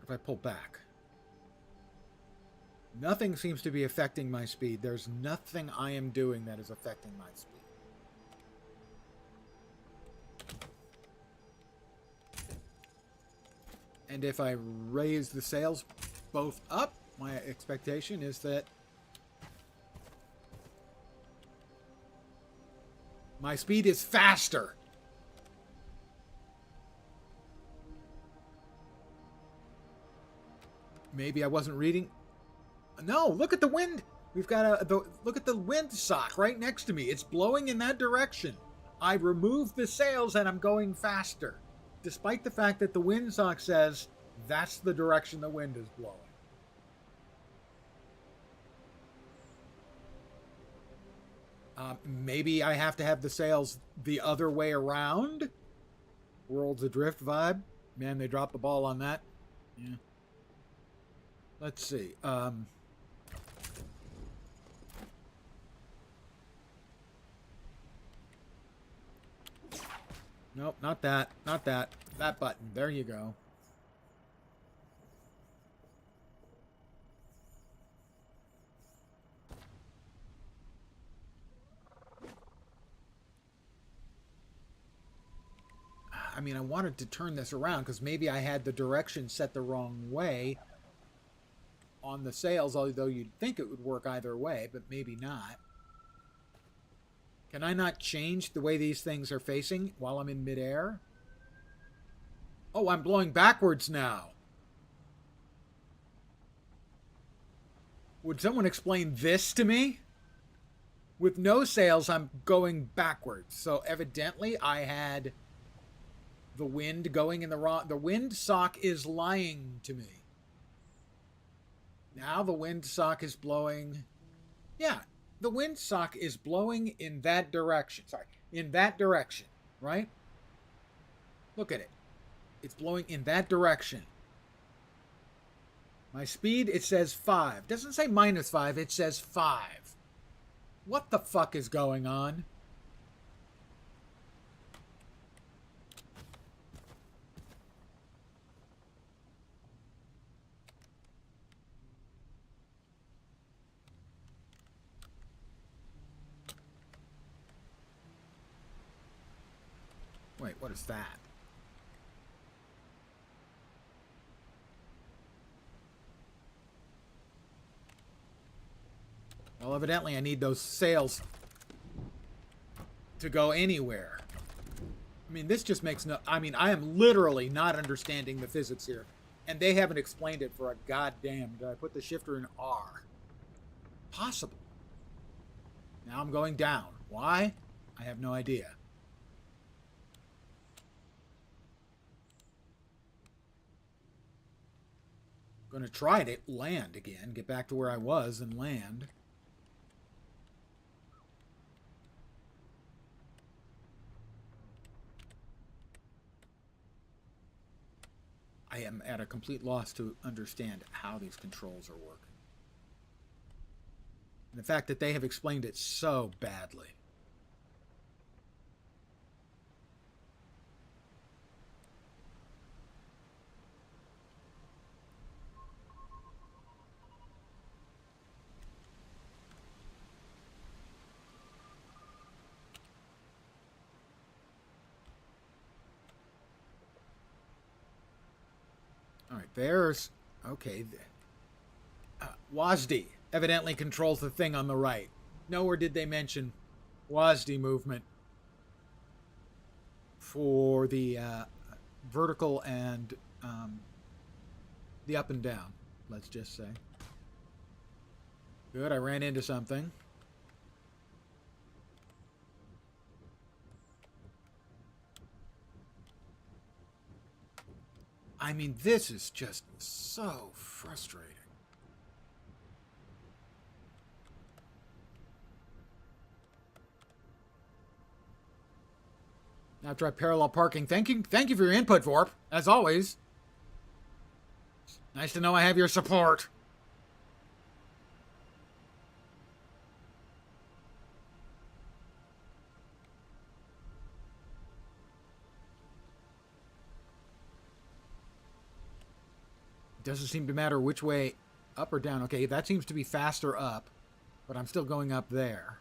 S1: If I pull back. Nothing seems to be affecting my speed. There's nothing I am doing that is affecting my speed. And if I raise the sails both up, my expectation is that my speed is faster. Maybe I wasn't reading. No, look at the wind. We've got look at the wind sock right next to me. It's blowing in that direction. I removed the sails and I'm going faster, despite the fact that the windsock says that's the direction the wind is blowing. Maybe I have to have the sails the other way around. Worlds Adrift vibe. Man, they dropped the ball on that. Yeah. Let's see. Nope, not that. Not that. That button. There you go. I mean, I wanted to turn this around because maybe I had the direction set the wrong way on the sails, although you'd think it would work either way, but maybe not. Can I not change the way these things are facing while I'm in midair? Oh, I'm blowing backwards now. Would someone explain this to me? With no sails, I'm going backwards. So evidently I had the wind going in the wrong... The wind sock is lying to me. Now the wind sock is blowing... Yeah, the wind sock is blowing in that direction. Sorry, in that direction, right? Look at it. It's blowing in that direction. My speed, it says 5. It doesn't say -5, it says 5. What the fuck is going on? Wait, what is that? Well, evidently I need those sails to go anywhere. I mean, this just makes no... I mean, I am literally not understanding the physics here. And they haven't explained it for a goddamn... Did I put the shifter in R? Possible. Now I'm going down. Why? I have no idea. I'm going to try to land again. Get back to where I was and land. I am at a complete loss to understand how these controls are working. And the fact that they have explained it so badly. All right, there's... Okay. WASD evidently controls the thing on the right. Nowhere did they mention WASD movement for the vertical and the up and down, let's just say. Good, I ran into something. I mean, this is just so frustrating. Now try parallel parking. Thank you for your input, Vorp, as always. Nice to know I have your support. Doesn't seem to matter which way, up or down. Okay, that seems to be faster up, but I'm still going up there.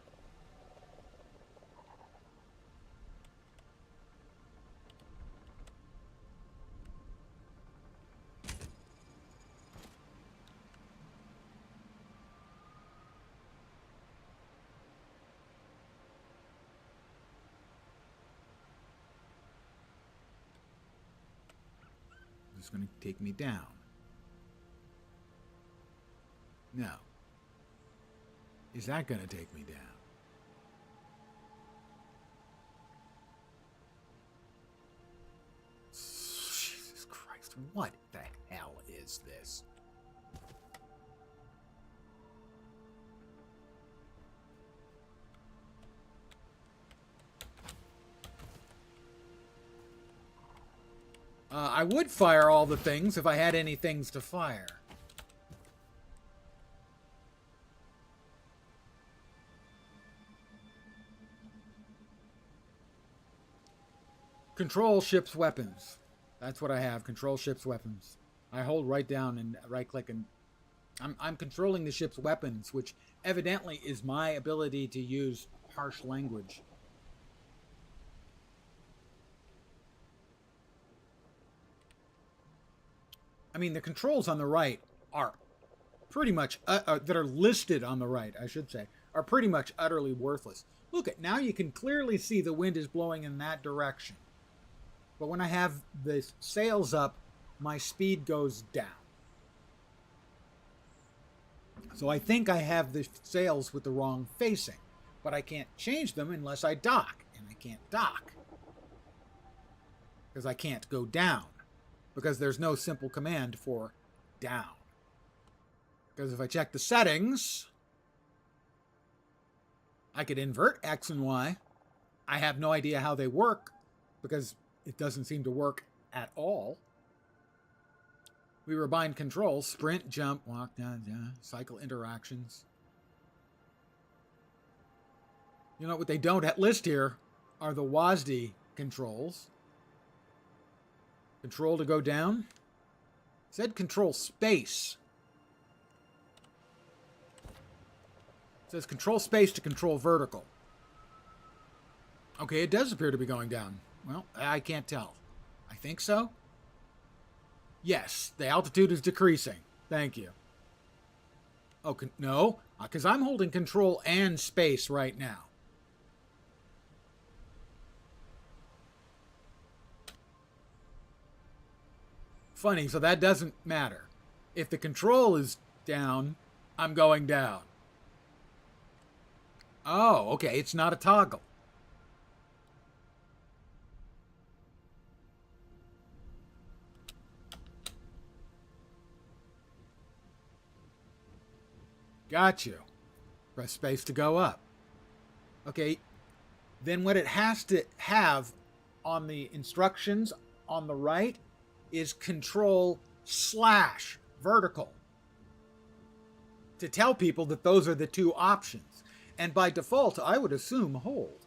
S1: This is going to take me down. No. Is that going to take me down? Jesus Christ, what the hell is this? I would fire all the things if I had any things to fire. Control ship's weapons. That's what I have. Control ship's weapons. I hold right down and right click and I'm controlling the ship's weapons, which evidently is my ability to use harsh language. I mean, the controls on the right are pretty much, that are listed on the right, I should say, are pretty much utterly worthless. Look at, now you can clearly see the wind is blowing in that direction. But when I have the sails up, my speed goes down. So I think I have the sails with the wrong facing. But I can't change them unless I dock. And I can't dock. Because I can't go down. Because there's no simple command for down. Because if I check the settings, I could invert X and Y. I have no idea how they work. Because it doesn't seem to work at all. We rebind controls, sprint, jump, walk, down, cycle interactions. You know what they don't list here are the WASD controls. Control to go down. It said control space. It says control space to control vertical. Okay, it does appear to be going down. Well, I can't tell. I think so. Yes, the altitude is decreasing. Thank you. Oh, no, because I'm holding control and space right now. Funny, so that doesn't matter. If the control is down, I'm going down. Oh, okay, it's not a toggle. Got you. Press space to go up. Okay, then what it has to have on the instructions on the right is control / vertical to tell people that those are the two options. And by default, I would assume hold.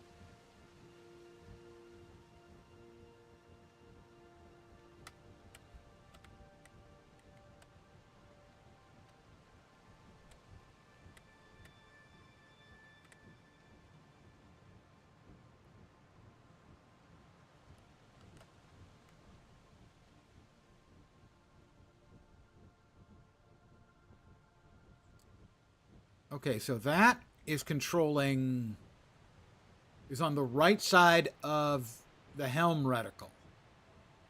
S1: Okay, so that is controlling, is on the right side of the helm reticle.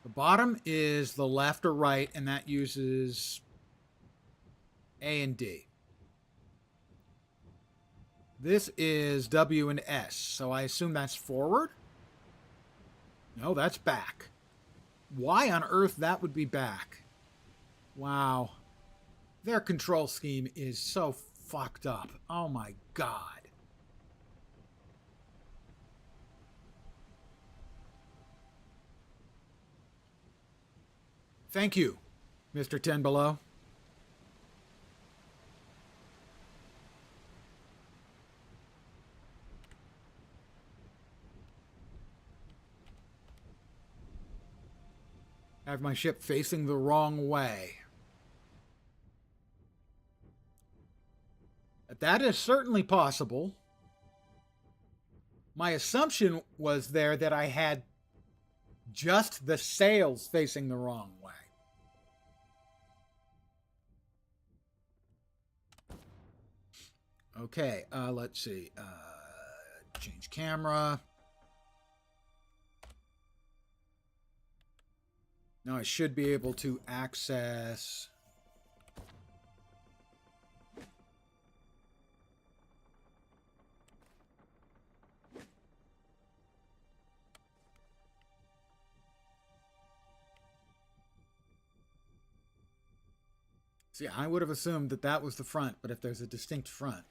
S1: The bottom is the left or right, and that uses A and D. This is W and S, so I assume that's forward? No, that's back. Why on earth that would be back? Wow. Their control scheme is so fucked up. Oh my god. Thank you, Mr. Ten Below. I have my ship facing the wrong way. That is certainly possible. My assumption was there that I had just the sails facing the wrong way. Okay, let's see. Change camera. Now I should be able to access... See, I would have assumed that that was the front, but if there's a distinct front...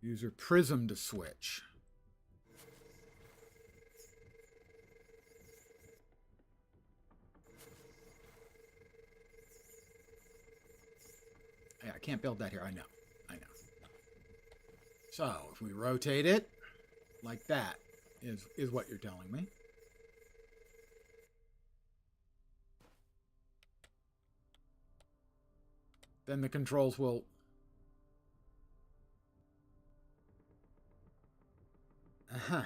S1: User prism to switch. Yeah, I can't build that here. I know. So, if we rotate it, like that, is what you're telling me. Then the controls will... Uh-huh.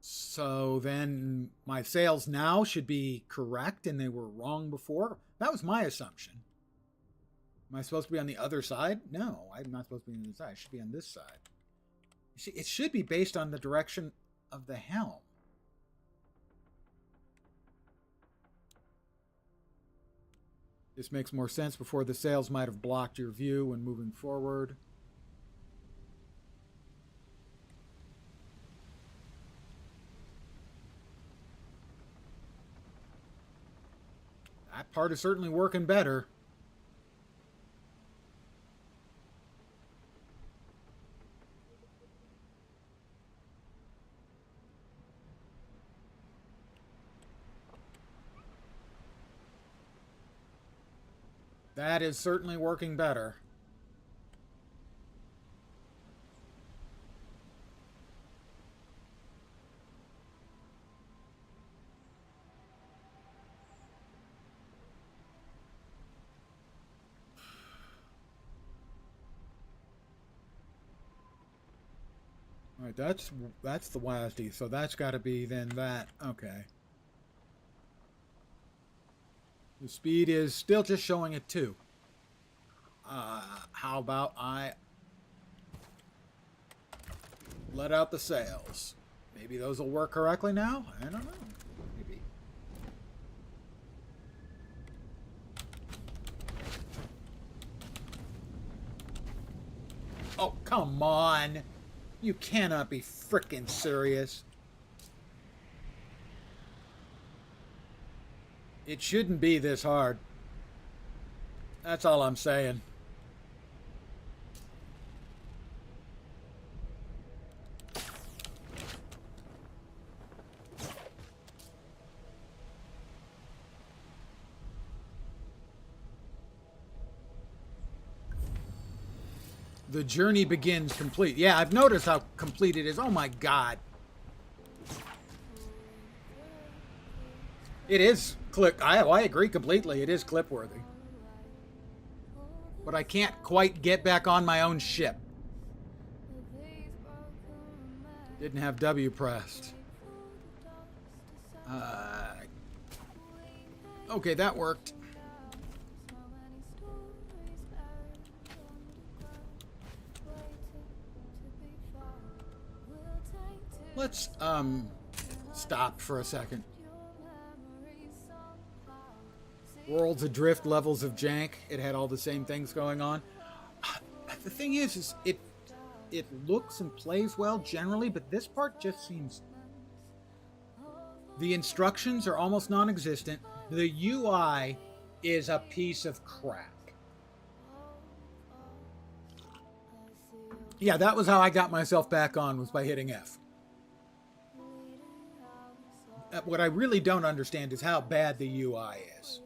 S1: So then my sails now should be correct and they were wrong before. That was my assumption. Am I supposed to be on the other side? No, I'm not supposed to be on the other side. I should be on this side. You see, it should be based on the direction of the helm. This makes more sense. Before, the sails might have blocked your view when moving forward. That part is certainly working better. That is certainly working better. Right, that's the WASD, so that's got to be then that. Okay. The speed is still just showing at 2. How about I let out the sails? Maybe those will work correctly now? I don't know. Maybe. Oh, come on. You cannot be frickin' serious. It shouldn't be this hard. That's all I'm saying. The journey begins complete. Yeah, I've noticed how complete it is. Oh my god. It is clip. I agree completely. It is clip worthy. But I can't quite get back on my own ship. Didn't have W pressed. Okay, that worked. Let's stop for a second. Worlds Adrift, levels of jank. It had all the same things going on. The thing is it looks and plays well generally, but this part just seems... The instructions are almost non-existent. The UI is a piece of crap. Yeah, that was how I got myself back on, was by hitting F. What I really don't understand is how bad the UI is.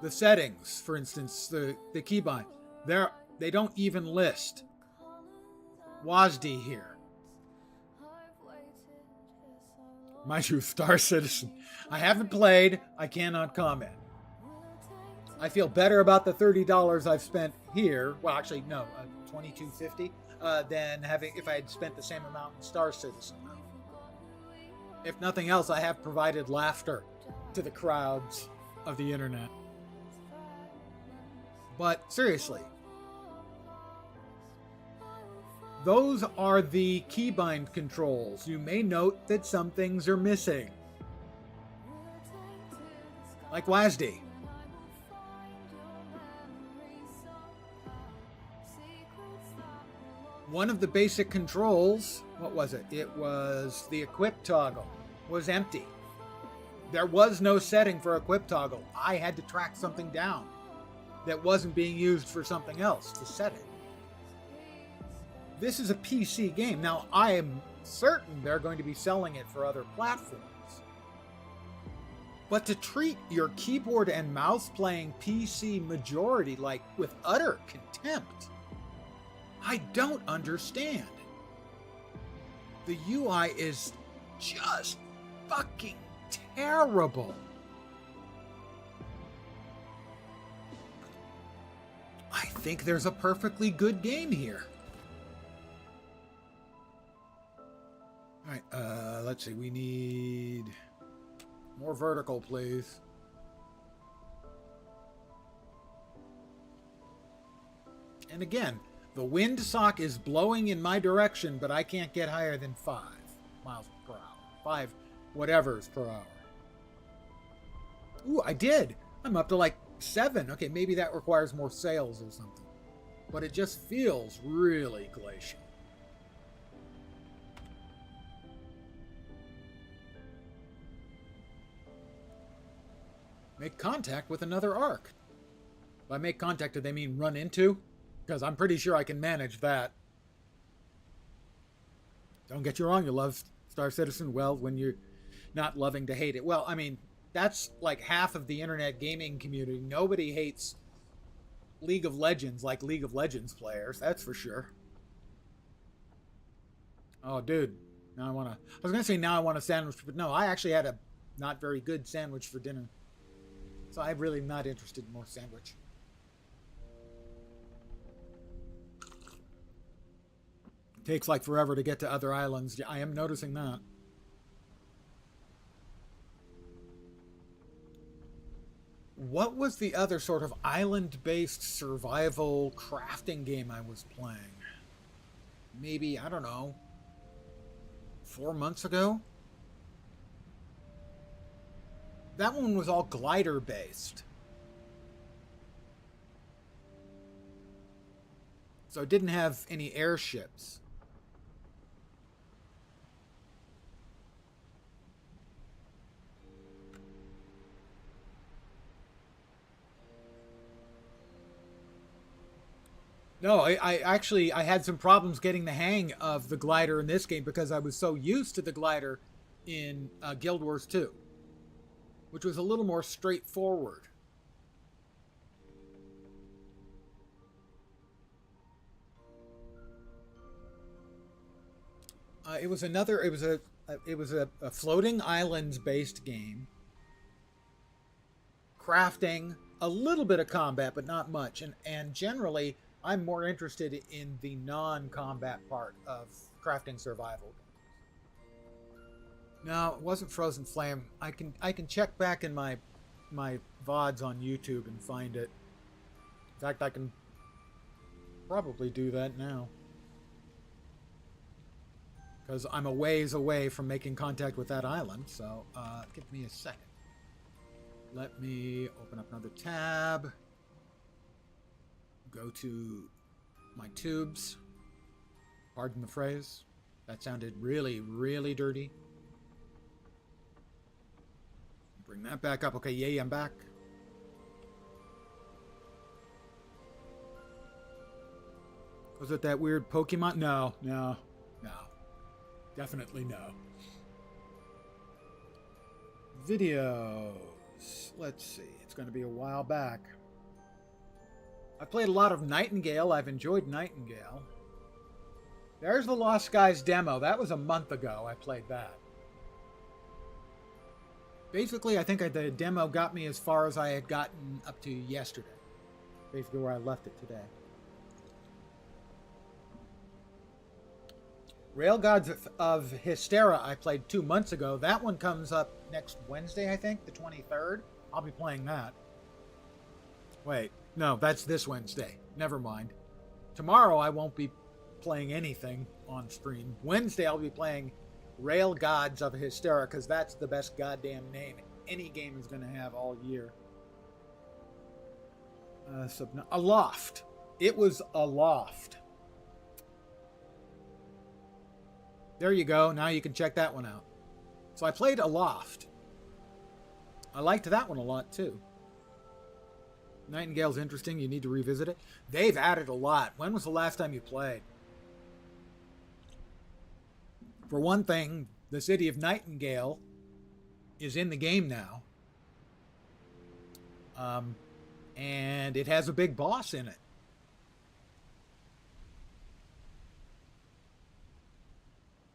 S1: The settings, for instance, the keybind, they don't even list WASD here. Mind you, Star Citizen. I haven't played. I cannot comment. I feel better about the $30 I've spent here. Well, actually, no, $22.50 than if I had spent the same amount in Star Citizen. If nothing else, I have provided laughter to the crowds of the internet. But seriously, those are the keybind controls. You may note that some things are missing. Like WASD. One of the basic controls, what was it? It was the equip toggle, was empty. There was no setting for equip toggle. I had to track something down that wasn't being used for something else to set it. This is a PC game. Now, I am certain they're going to be selling it for other platforms. But to treat your keyboard and mouse playing PC majority like with utter contempt, I don't understand. The UI is just fucking terrible. I think there's a perfectly good game here. Alright, let's see. We need more vertical, please. And again, the wind sock is blowing in my direction, but I can't get higher than 5 miles per hour. 5 whatevers per hour. Ooh, I did. I'm up to like 7. Okay, maybe that requires more sails or something. But it just feels really glacial. Make contact with another arc. By make contact, do they mean run into? Because I'm pretty sure I can manage that. Don't get you wrong, you love Star Citizen. Well, when you're not loving to hate it. Well, I mean, that's like half of the internet gaming community. Nobody hates League of Legends like League of Legends players. That's for sure. Oh, dude. Now I was going to say now I want a sandwich, but no, I actually had a not very good sandwich for dinner. So I'm really not interested in more sandwich. Takes like forever to get to other islands. Yeah, I am noticing that. What was the other sort of island-based survival crafting game I was playing? Maybe, I don't know, 4 months ago? That one was all glider-based. So it didn't have any airships. No, I had some problems getting the hang of the glider in this game because I was so used to the glider in Guild Wars 2, which was a little more straightforward. It was a floating islands based game, crafting, a little bit of combat, but not much, and generally I'm more interested in the non-combat part of crafting survival. No, it wasn't Frozen Flame. I can check back in my VODs on YouTube and find it. In fact, I can probably do that now. Because I'm a ways away from making contact with that island, so give me a second. Let me open up another tab. Go to my tubes. Pardon the phrase. That sounded really, really dirty. Bring that back up. Okay, yay, I'm back. Was it that weird Pokemon? No. Definitely no. Videos. Let's see. It's going to be a while back. I played a lot of Nightingale. I've enjoyed Nightingale. There's the Lost Skies demo. That was a month ago I played that. Basically, I think the demo got me as far as I had gotten up to yesterday. Basically where I left it today. Rail Gods of Hystera I played 2 months ago. That one comes up next Wednesday, I think, the 23rd. I'll be playing that. Wait. No, that's this Wednesday. Never mind. Tomorrow I won't be playing anything on stream. Wednesday I'll be playing Rail Gods of Hystera because that's the best goddamn name any game is going to have all year. Aloft. It was Aloft. There you go. Now you can check that one out. So I played Aloft. I liked that one a lot too. Nightingale's interesting. You need to revisit it. They've added a lot. When was the last time you played? For one thing, the city of Nightingale is in the game now. And it has a big boss in it.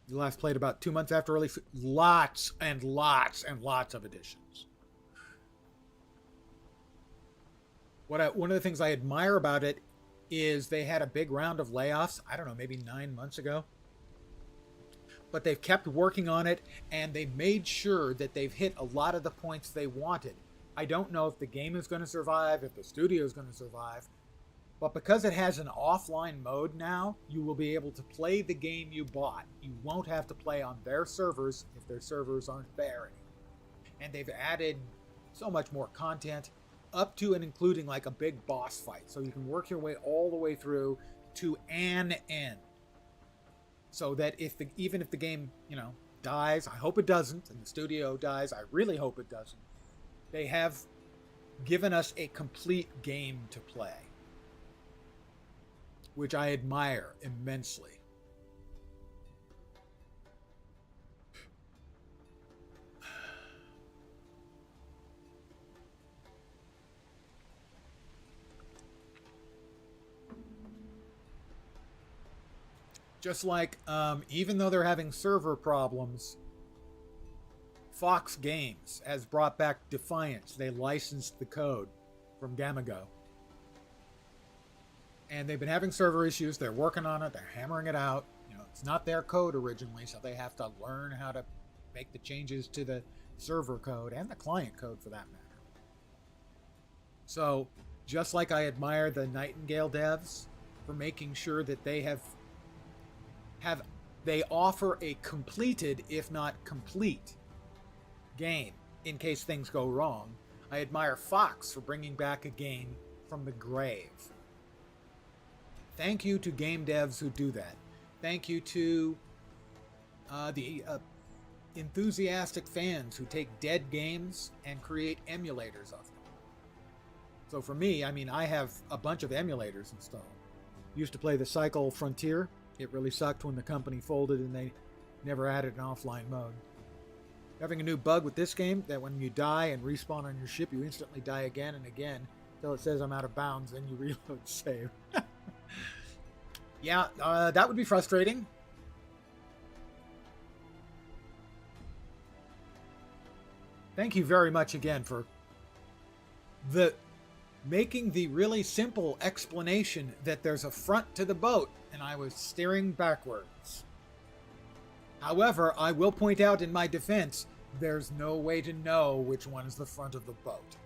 S1: You last played about 2 months after release. Lots and lots and lots of additions. One of the things I admire about it is they had a big round of layoffs, I don't know, maybe 9 months ago. But they've kept working on it, and they've made sure that they've hit a lot of the points they wanted. I don't know if the game is going to survive, if the studio is going to survive, but because it has an offline mode now, you will be able to play the game you bought. You won't have to play on their servers if their servers aren't there anymore. And they've added so much more content, up to and including like a big boss fight. So you can work your way all the way through to an end. So that even if the game, dies, I hope it doesn't, and the studio dies, I really hope it doesn't, they have given us a complete game to play, which I admire immensely. Just like, even though they're having server problems, Fox Games has brought back Defiance. They licensed the code from Gamago. And they've been having server issues. They're working on it. They're hammering it out. It's not their code originally, so they have to learn how to make the changes to the server code and the client code for that matter. So, just like I admire the Nightingale devs for making sure that they they offer a completed, if not complete, game in case things go wrong. I admire Fox for bringing back a game from the grave. Thank you to game devs who do that. Thank you to the enthusiastic fans who take dead games and create emulators of them. So for me, I mean, I have a bunch of emulators installed. Used to play the Cycle Frontier. It really sucked when the company folded and they never added an offline mode. Having a new bug with this game that when you die and respawn on your ship, you instantly die again and again until it says I'm out of bounds, then you reload save. Yeah, that would be frustrating. Thank you very much again for making the really simple explanation that there's a front to the boat, and I was staring backwards. However, I will point out in my defense, there's no way to know which one is the front of the boat.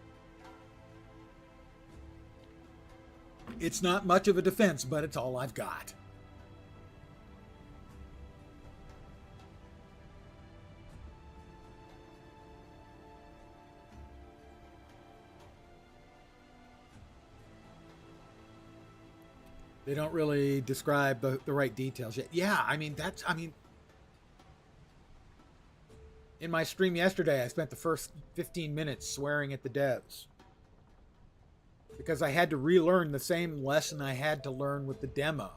S1: It's not much of a defense, but it's all I've got. They don't really describe the right details yet. Yeah, I mean, in my stream yesterday, I spent the first 15 minutes swearing at the devs. Because I had to relearn the same lesson I had to learn with the demo.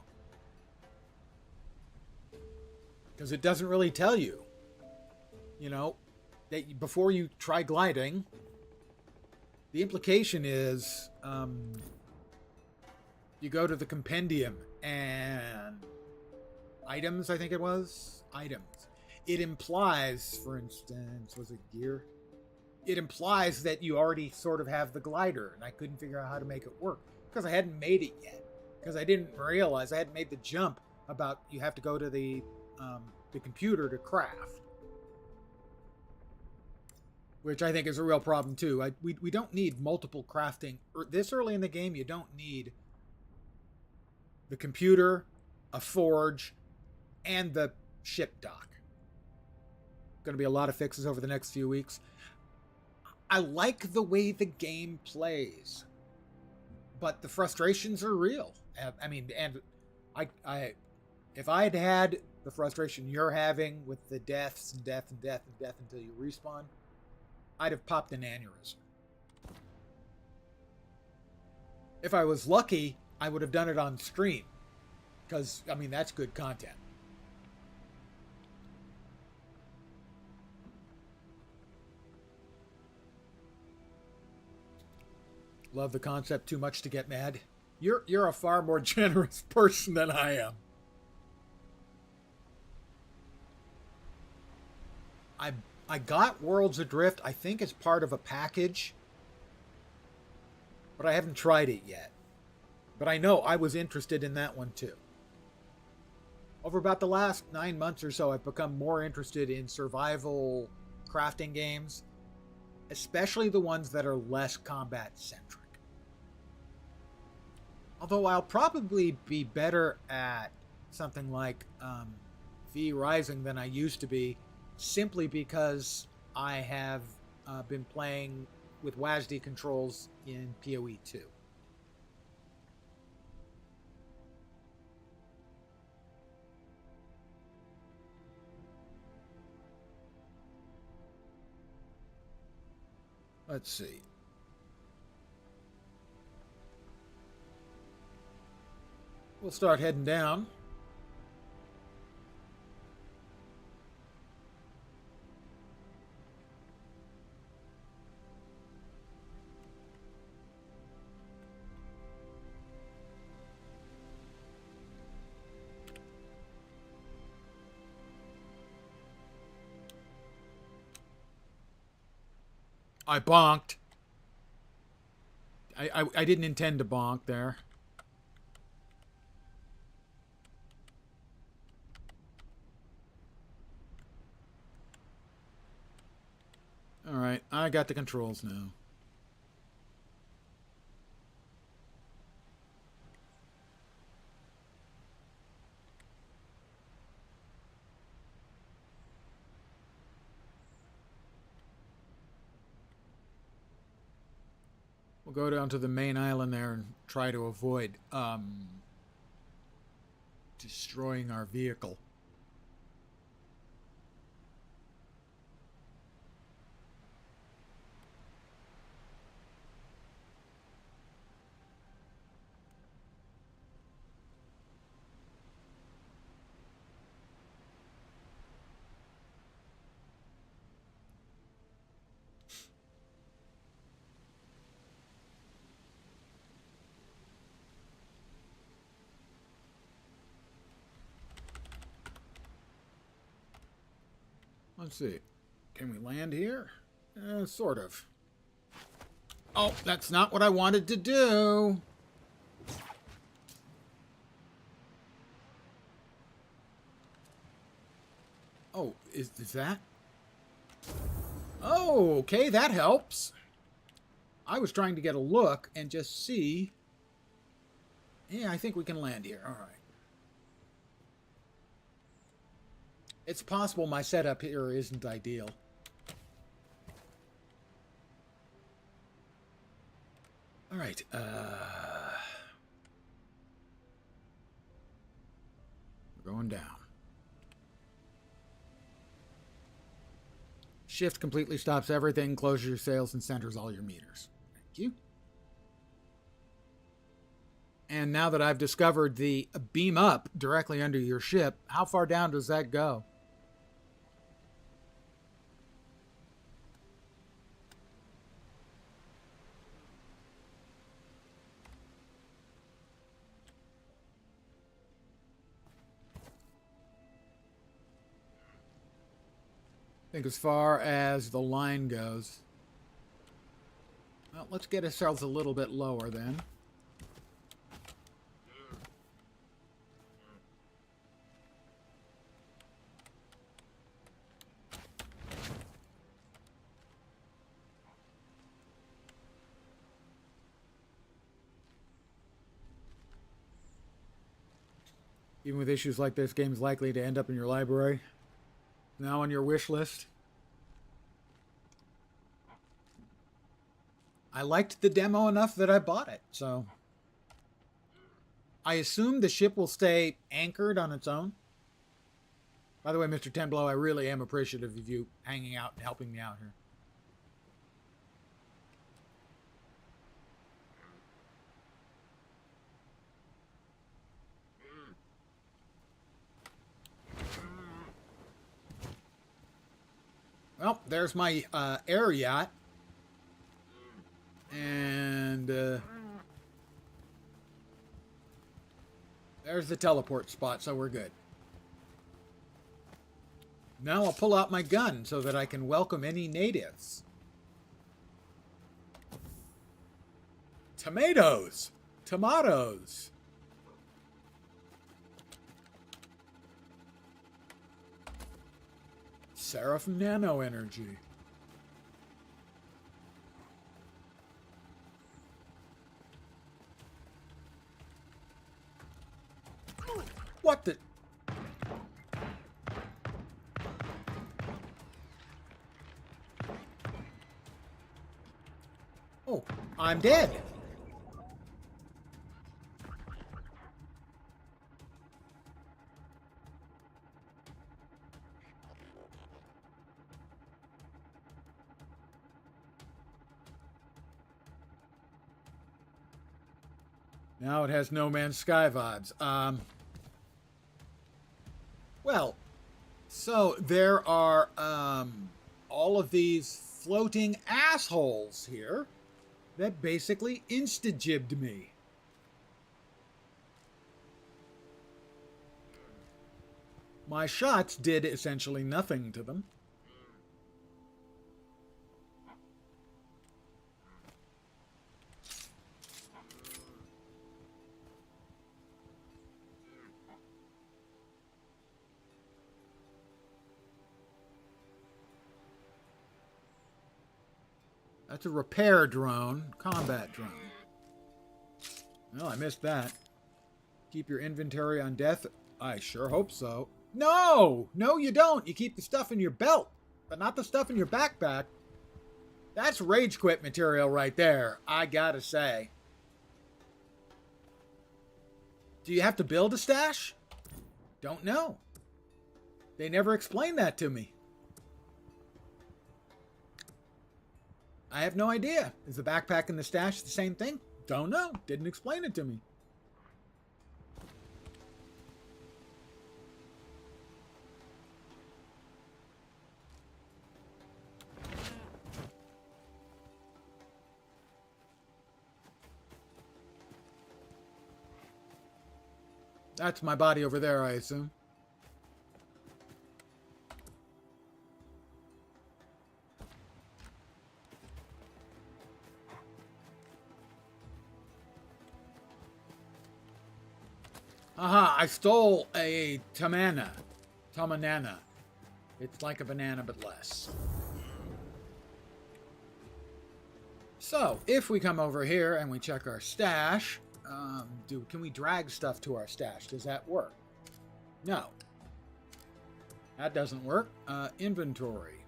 S1: Because it doesn't really tell you, that before you try gliding, the implication is you go to the compendium and items, I think it was, items. It implies, for instance, was it gear? It implies that you already sort of have the glider, and I couldn't figure out how to make it work because I hadn't made it yet. Because I didn't realize I hadn't made the jump about you have to go to the computer to craft, which I think is a real problem too. We don't need multiple crafting this early in the game. You don't need the computer, a forge, and the ship dock. Going to be a lot of fixes over the next few weeks. I like the way the game plays, but the frustrations are real. I mean, and I if I had had the frustration you're having with the deaths and death and death and death until you respawn, I'd have popped an aneurysm. If I was lucky, I would have done it on stream, because, I mean, that's good content. Love the concept too much to get mad. You're a far more generous person than I am. I got Worlds Adrift, I think, as part of a package, but I haven't tried it yet. But I know I was interested in that one too. Over about the last 9 months or so, I've become more interested in survival crafting games, especially the ones that are less combat-centric. Although I'll probably be better at something like V Rising than I used to be, simply because I have been playing with WASD controls in PoE 2. Let's see. We'll start heading down. I bonked. I didn't intend to bonk there. Alright, I got the controls now. We'll go down to the main island there and try to avoid destroying our vehicle. Let's see. Can we land here? Sort of. Oh, that's not what I wanted to do. Oh, is that? Oh, okay, that helps. I was trying to get a look and just see. Yeah, I think we can land here. All right. It's possible my setup here isn't ideal. All right. We're going down. Shift completely stops everything, closes your sails, and centers all your meters. Thank you. And now that I've discovered the beam up directly under your ship, how far down does that go? I think as far as the line goes. Well, let's get ourselves a little bit lower then. Even with issues like this, game's likely to end up in your library. Now on your wish list. I liked the demo enough that I bought it, so I assume the ship will stay anchored on its own. By the way, Mr. Tenblow, I really am appreciative of you hanging out and helping me out here. Well, there's my air yacht. And there's the teleport spot, so we're good. Now I'll pull out my gun so that I can welcome any natives. Tomatoes! Tomatoes! Seraph Nano Energy. What the? Oh, I'm dead. Now it has No Man's Sky vibes. Well, so there are all of these floating assholes here that basically insta-jibbed me. My shots did essentially nothing to them. That's a repair drone. Combat drone. Well, I missed that. Keep your inventory on death. I sure hope so. No! No, you don't. You keep the stuff in your belt, but not the stuff in your backpack. That's rage quit material right there, I gotta say. Do you have to build a stash? Don't know. They never explained that to me. I have no idea. Is the backpack and the stash the same thing? Don't know. Didn't explain it to me. That's my body over there, I assume. Aha, I stole a tamanna. Tamanana. It's like a banana, but less. So, if we come over here and we check our stash, can we drag stuff to our stash? Does that work? No. That doesn't work. Inventory.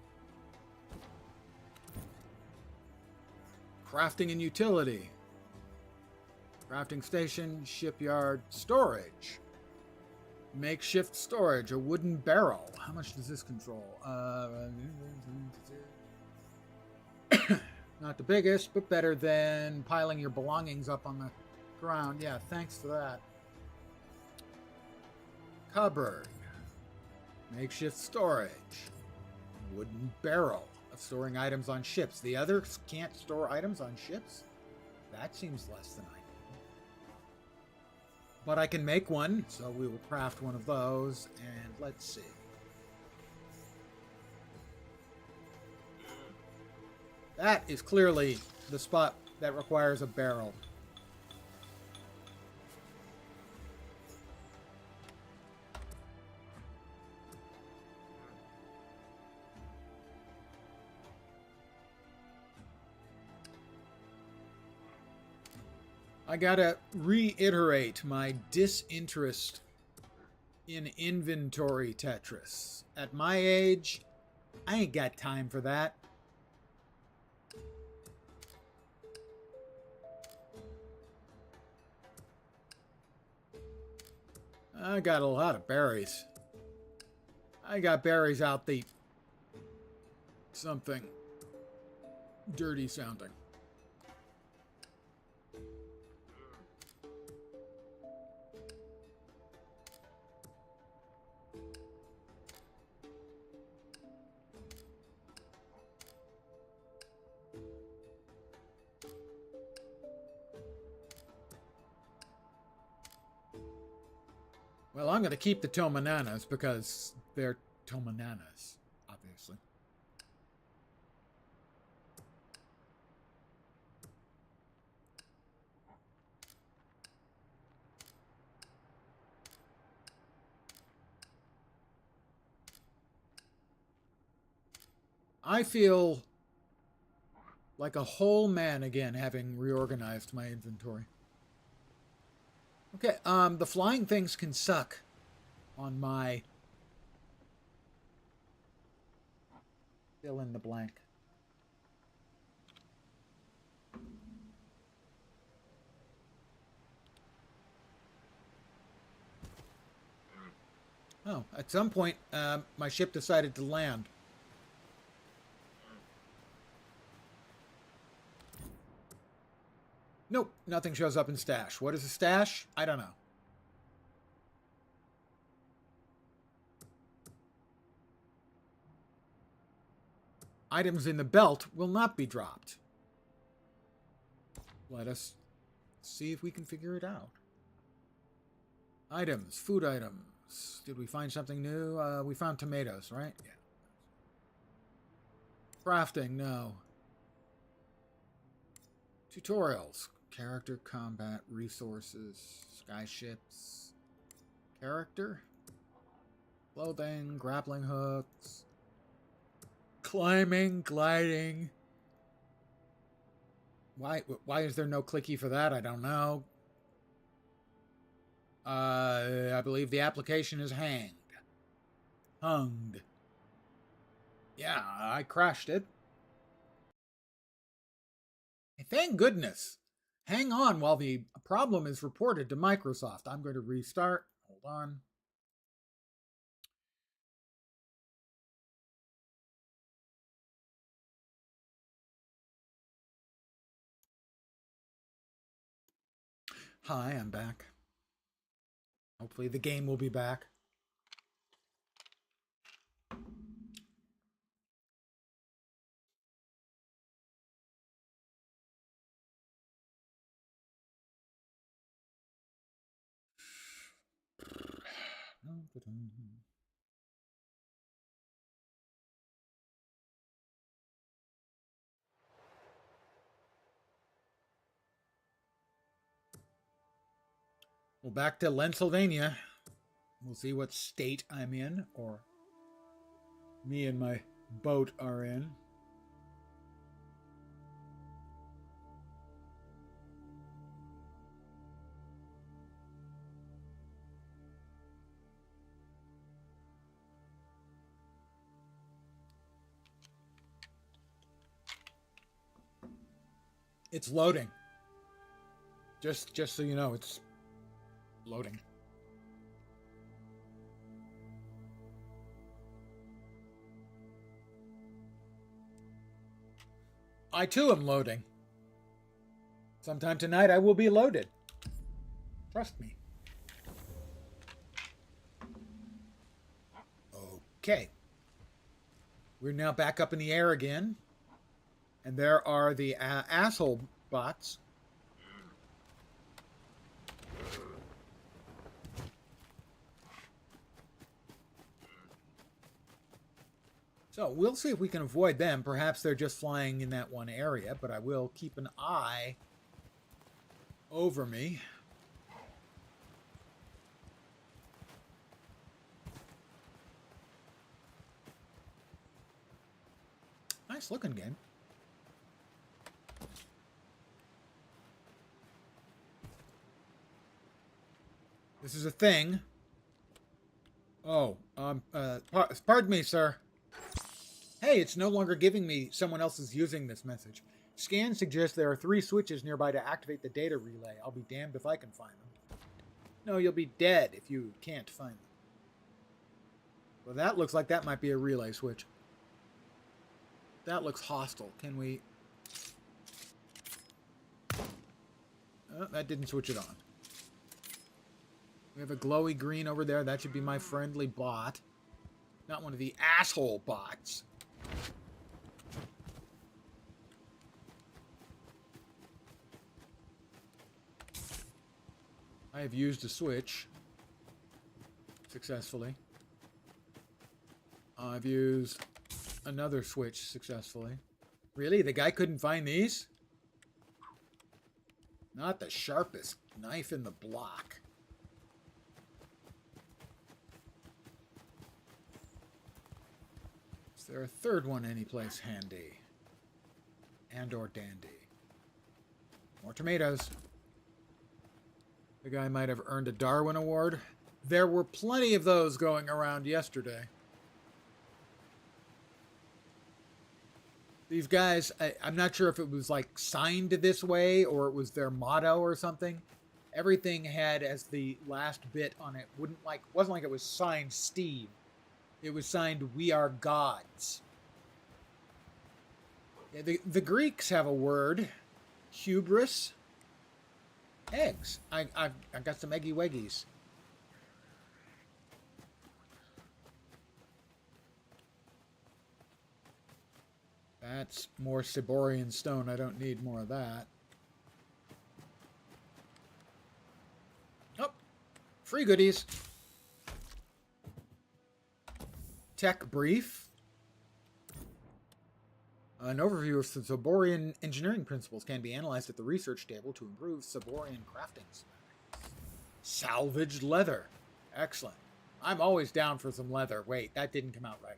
S1: Crafting and utility. Crafting station, shipyard, storage. Makeshift storage, a wooden barrel. How much does this control? Not the biggest, but better than piling your belongings up on the ground. Yeah, thanks for that. Cupboard. Makeshift storage. Wooden barrel of storing items on ships. The others can't store items on ships? That seems less than ideal. But I can make one, so we will craft one of those, and let's see. That is clearly the spot that requires a barrel. I gotta reiterate my disinterest in inventory Tetris. At my age, I ain't got time for that. I got a lot of berries. I got berries out the something dirty sounding. Well, I'm going to keep the tomananas because they're tomananas, obviously. I feel like a whole man again, having reorganized my inventory. Okay, the flying things can suck on my fill in the blank. Oh, at some point, my ship decided to land. Nope, nothing shows up in stash. What is a stash? I don't know. Items in the belt will not be dropped. Let us see if we can figure it out. Items, food items. Did we find something new? We found tomatoes, right? Yeah. Crafting, no. Tutorials. Character, combat, resources, sky ships, character, clothing, grappling hooks, climbing, gliding, Why is there no clicky for that? I don't know. I believe the application is hunged. Yeah, I crashed it. Thank goodness. Hang on while the problem is reported to Microsoft. I'm going to restart. Hold on. Hi, I'm back. Hopefully the game will be back. Well, back to Pennsylvania. We'll see what state I'm in, or me and my boat are in. It's loading. Just so you know, it's loading. I too am loading. Sometime tonight I will be loaded. Trust me. Okay. We're now back up in the air again. And there are the asshole bots. So we'll see if we can avoid them. Perhaps they're just flying in that one area, but I will keep an eye over me. Nice looking game. This is a thing. Oh, pardon me, sir. Hey, it's no longer giving me someone else is using this message. Scan suggests there are 3 switches nearby to activate the data relay. I'll be damned if I can find them. No, you'll be dead if you can't find them. Well, that looks like that might be a relay switch. That looks hostile. Can we... Oh, that didn't switch it on. We have a glowy green over there. That should be my friendly bot. Not one of the asshole bots. I have used a switch successfully. I've used another switch successfully. Really? The guy couldn't find these? Not the sharpest knife in the block. Is there a third one anyplace handy? And or dandy? More tomatoes. The guy might have earned a Darwin Award. There were plenty of those going around yesterday. These guys, I'm not sure if it was like signed this way or it was their motto or something. Everything had as the last bit on it wasn't like it was signed Steve. It was signed We Are Gods. Yeah, the Greeks have a word, hubris. Eggs. I got some eggy weggies. That's more Siborian stone. I don't need more of that. Oh, free goodies. Tech brief. An overview of Siborian engineering principles can be analyzed at the research table to improve Siborian crafting. Salvaged leather. Excellent. I'm always down for some leather. Wait, that didn't come out right.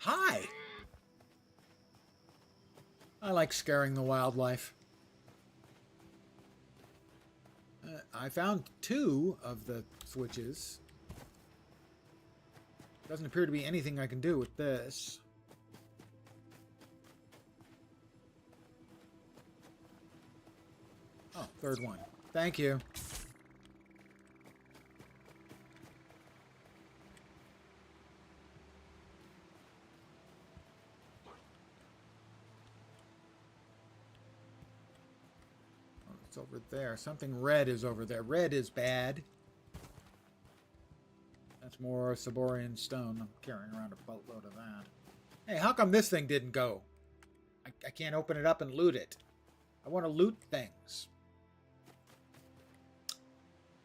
S1: Hi! I like scaring the wildlife. I found 2 of the switches. Doesn't appear to be anything I can do with this. Oh, 3rd one. Thank you. Oh, it's over there. Something red is over there. Red is bad. That's more Saborian stone. I'm carrying around a boatload of that. Hey, how come this thing didn't go? I can't open it up and loot it. I want to loot things.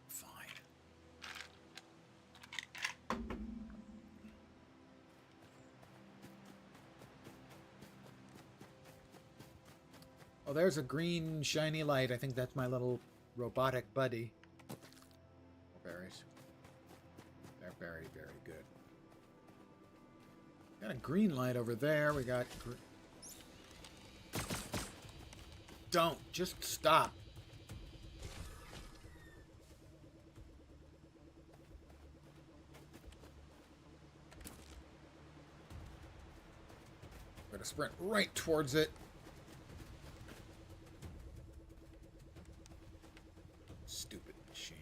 S1: Fine. Oh, there's a green shiny light. I think that's my little robotic buddy. Berries. They're very, very good. Got a green light over there. We got... Don't. Just stop. Gotta sprint right towards it. Stupid machine.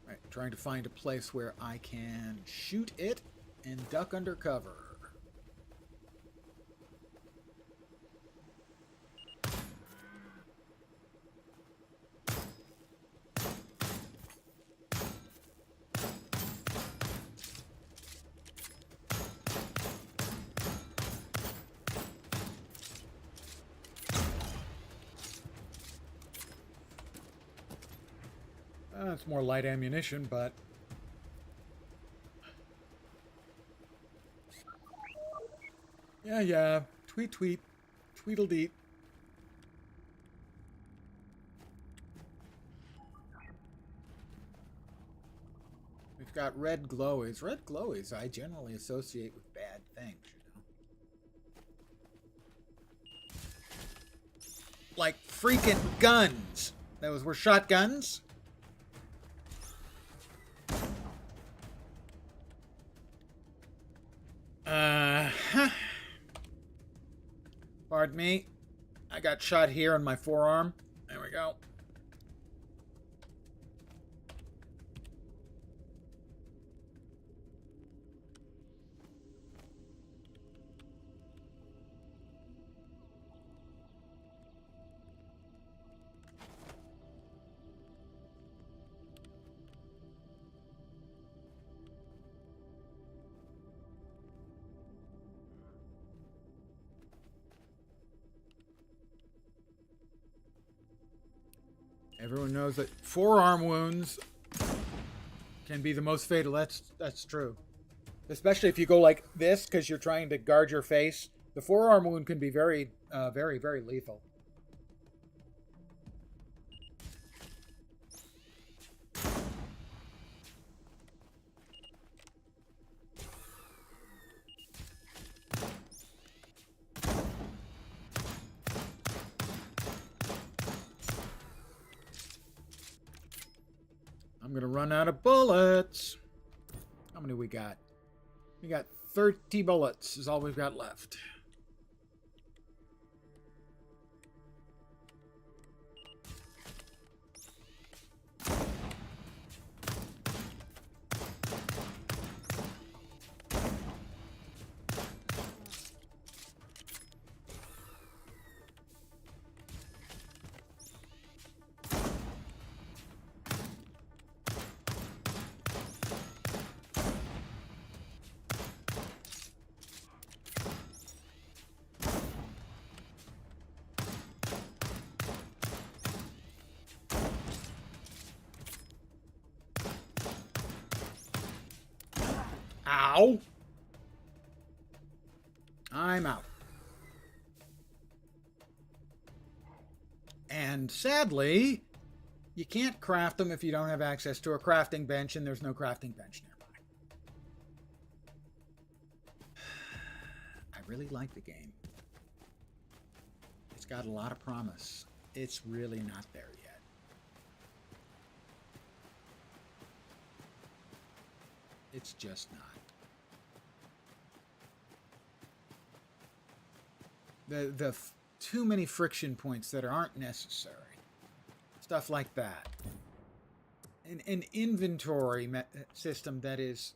S1: Right, trying to find a place where I can shoot it and duck under cover. It's more light ammunition, but... Yeah. Tweet, tweet. Tweedledeet. We've got red glowies. Red glowies I generally associate with bad things, you know. Like freaking guns. Those were shotguns? Pardon me. I got shot here in my forearm. There we go. Everyone knows that forearm wounds can be the most fatal. That's true. Especially if you go like this because you're trying to guard your face. The forearm wound can be very, very lethal. I'm gonna run out of bullets. How many we got? We got 30 bullets is all we've got left. Ow! I'm out. And sadly, You can't craft them if you don't have access to a crafting bench, and there's no crafting bench nearby. I really like the game. It's got a lot of promise. It's really not there yet. It's just not. The too many friction points that aren't necessary. Stuff like that. An inventory system that is...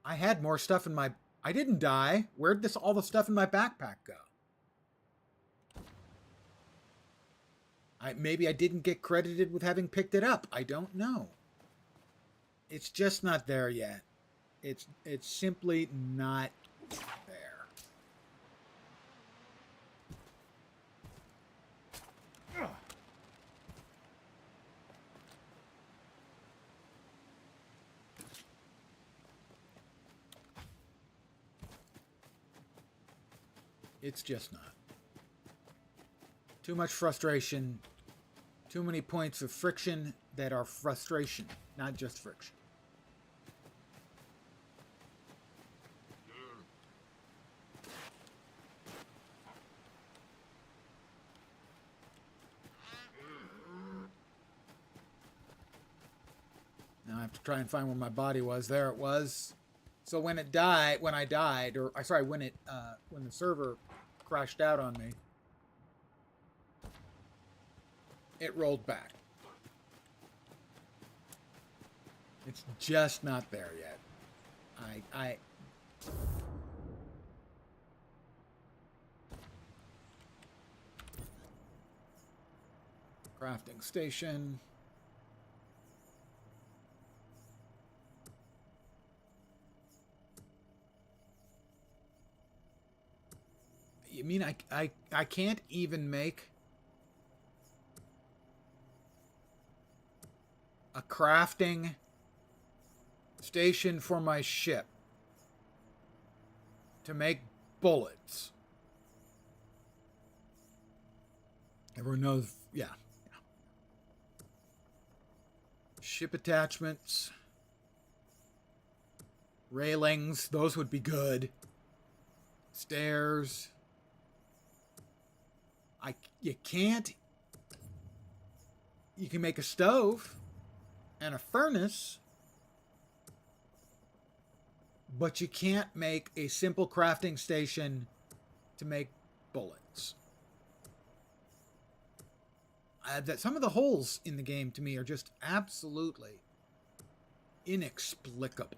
S1: I had more stuff in my... I didn't die. Where'd all the stuff in my backpack go? Maybe I didn't get credited with having picked it up. I don't know. It's just not there yet. It's simply not there. Ugh. It's just not. Too much frustration. Too many points of friction that are frustration, not just friction. Now I have to try and find where my body was. There it was. So when it died, when the server crashed out on me, it rolled back. It's just not there yet. Crafting station. You mean I can't even make a crafting station for my ship to make bullets? Everyone knows, yeah. Ship attachments, railings, those would be good. Stairs. You can't. You can make a stove and a furnace, but you can't make a simple crafting station to make bullets. That some of the holes in the game to me are just absolutely inexplicable.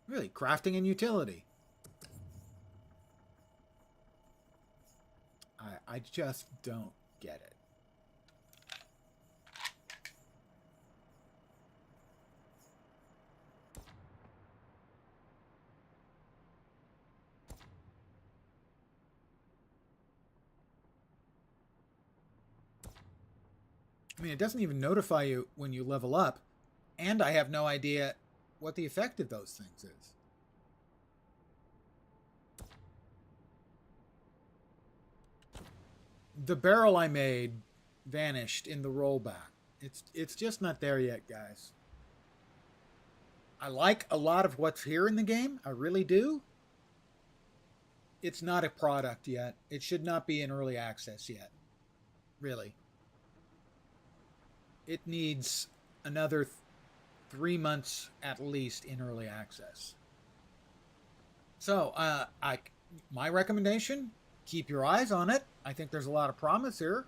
S1: Really, crafting and utility. I just don't get it. I mean, it doesn't even notify you when you level up, and I have no idea what the effect of those things is. The barrel I made vanished in the rollback. It's just not there yet, guys. I like a lot of what's here in the game. I really do. It's not a product yet. It should not be in early access yet. Really. It needs another 3 months at least in early access. So, my recommendation, keep your eyes on it. I think there's a lot of promise here.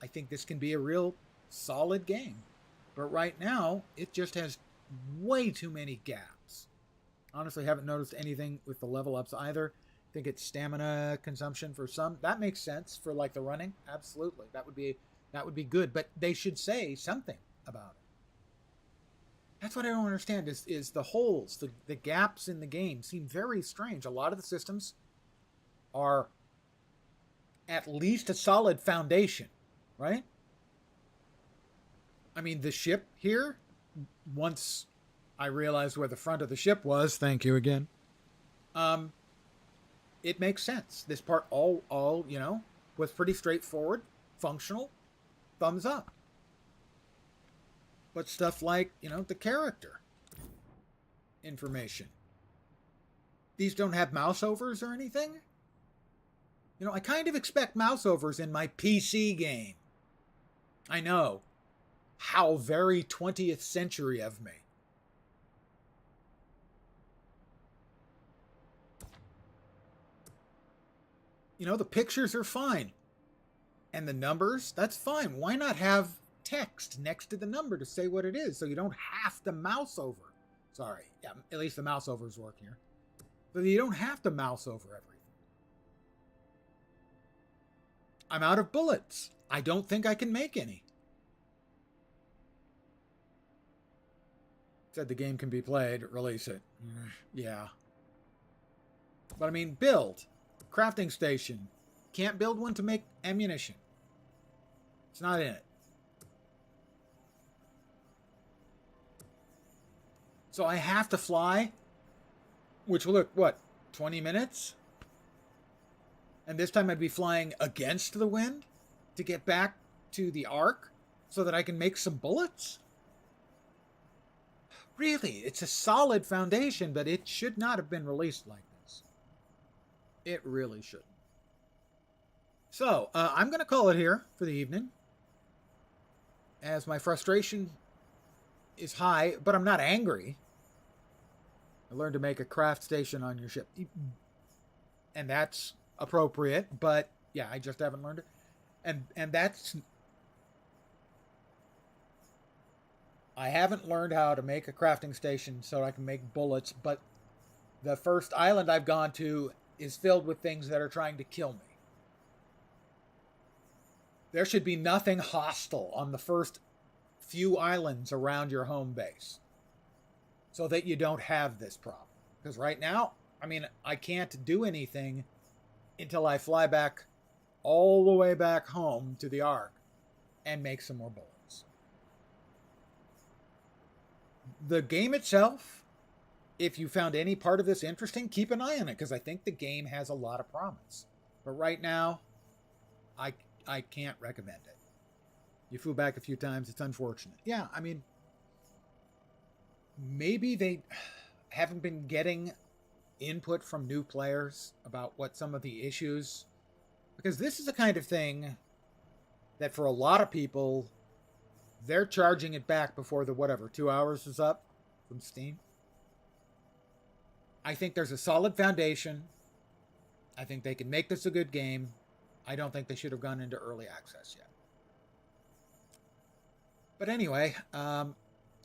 S1: I think this can be a real solid game. But right now, it just has way too many gaps. Honestly, haven't noticed anything with the level ups either. I think it's stamina consumption for some. That makes sense for like the running. Absolutely. That would be good. But they should say something about it. That's what I don't understand is the holes, the gaps in the game seem very strange. A lot of the systems are at least a solid foundation, right? I mean, the ship here, once I realized where the front of the ship was, thank you again, um, it makes sense. This part all was pretty straightforward, functional, thumbs up. But stuff like, the character information. These don't have mouse overs or anything? I kind of expect mouse overs in my PC game. I know. How very 20th century of me. The pictures are fine. And the numbers, that's fine. Why not have text next to the number to say what it is so you don't have to mouse over? Sorry. Yeah, at least the mouse overs work here. So you don't have to mouse over everything. I'm out of bullets. I don't think I can make any. Said the game can be played. Release it. Yeah. But I mean, build. Crafting station. Can't build one to make ammunition. It's not in it. So I have to fly, which will look, what, 20 minutes? And this time I'd be flying against the wind to get back to the Ark so that I can make some bullets? Really, it's a solid foundation, but it should not have been released like this. It really shouldn't. So, I'm going to call it here for the evening, as my frustration is high, but I'm not angry. I learned to make a craft station on your ship. And that's appropriate, but yeah, I just haven't learned it. And that's... I haven't learned how to make a crafting station so I can make bullets, but the first island I've gone to is filled with things that are trying to kill me. There should be nothing hostile on the first few islands around your home base so that you don't have this problem. Because right now, I mean, I can't do anything until I fly back all the way back home to the Ark and make some more bullets. The game itself, if you found any part of this interesting, keep an eye on it, because I think the game has a lot of promise. But right now, I can't recommend it. You flew back a few times. It's unfortunate. Yeah, I mean, maybe they haven't been getting input from new players about what some of the issues, because this is the kind of thing that for a lot of people, they're charging it back before the 2 hours is up from Steam. I think there's a solid foundation. I think they can make this a good game. I don't think they should have gone into early access yet. But anyway,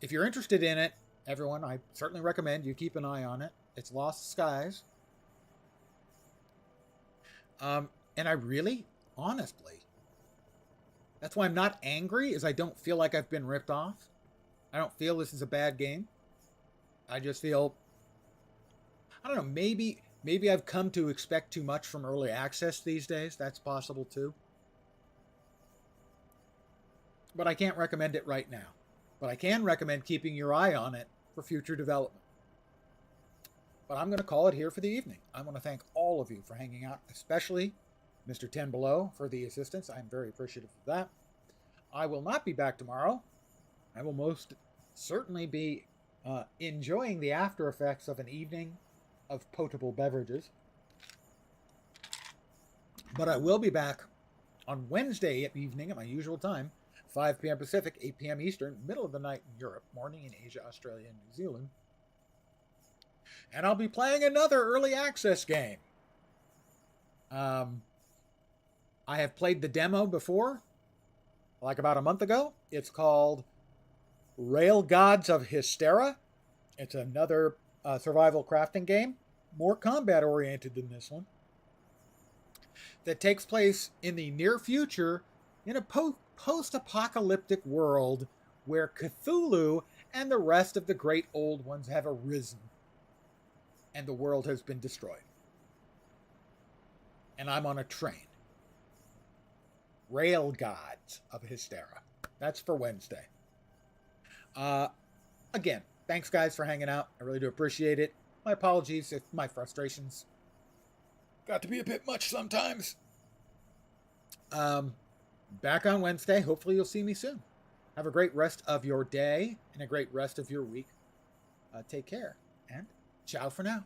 S1: if you're interested in it, everyone, I certainly recommend you keep an eye on it. It's Lost Skies. And I really, honestly, that's why I'm not angry, is I don't feel like I've been ripped off. I don't feel this is a bad game. I just feel, I don't know, maybe I've come to expect too much from early access these days. That's possible too. But I can't recommend it right now. But I can recommend keeping your eye on it for future development. But I'm going to call it here for the evening. I want to thank all of you for hanging out, especially Mr. 10 Below for the assistance. I'm very appreciative of that. I will not be back tomorrow. I will most certainly be enjoying the after effects of an evening of potable beverages. But I will be back on Wednesday evening at my usual time, 5 p.m. Pacific, 8 p.m. Eastern, middle of the night in Europe, morning in Asia, Australia, and New Zealand. And I'll be playing another early access game. I have played the demo before, like about a month ago. It's called Rail Gods of Hystera. It's another survival crafting game, more combat oriented than this one, that takes place in the near future in a post-apocalyptic world where Cthulhu and the rest of the great old ones have arisen and the world has been destroyed. And I'm on a train. Rail Gods of Hystera. That's for Wednesday. Again, thanks guys for hanging out. I really do appreciate it. My apologies if my frustrations got to be a bit much sometimes. Back on Wednesday. Hopefully you'll see me soon. Have a great rest of your day and a great rest of your week. Take care, and ciao for now.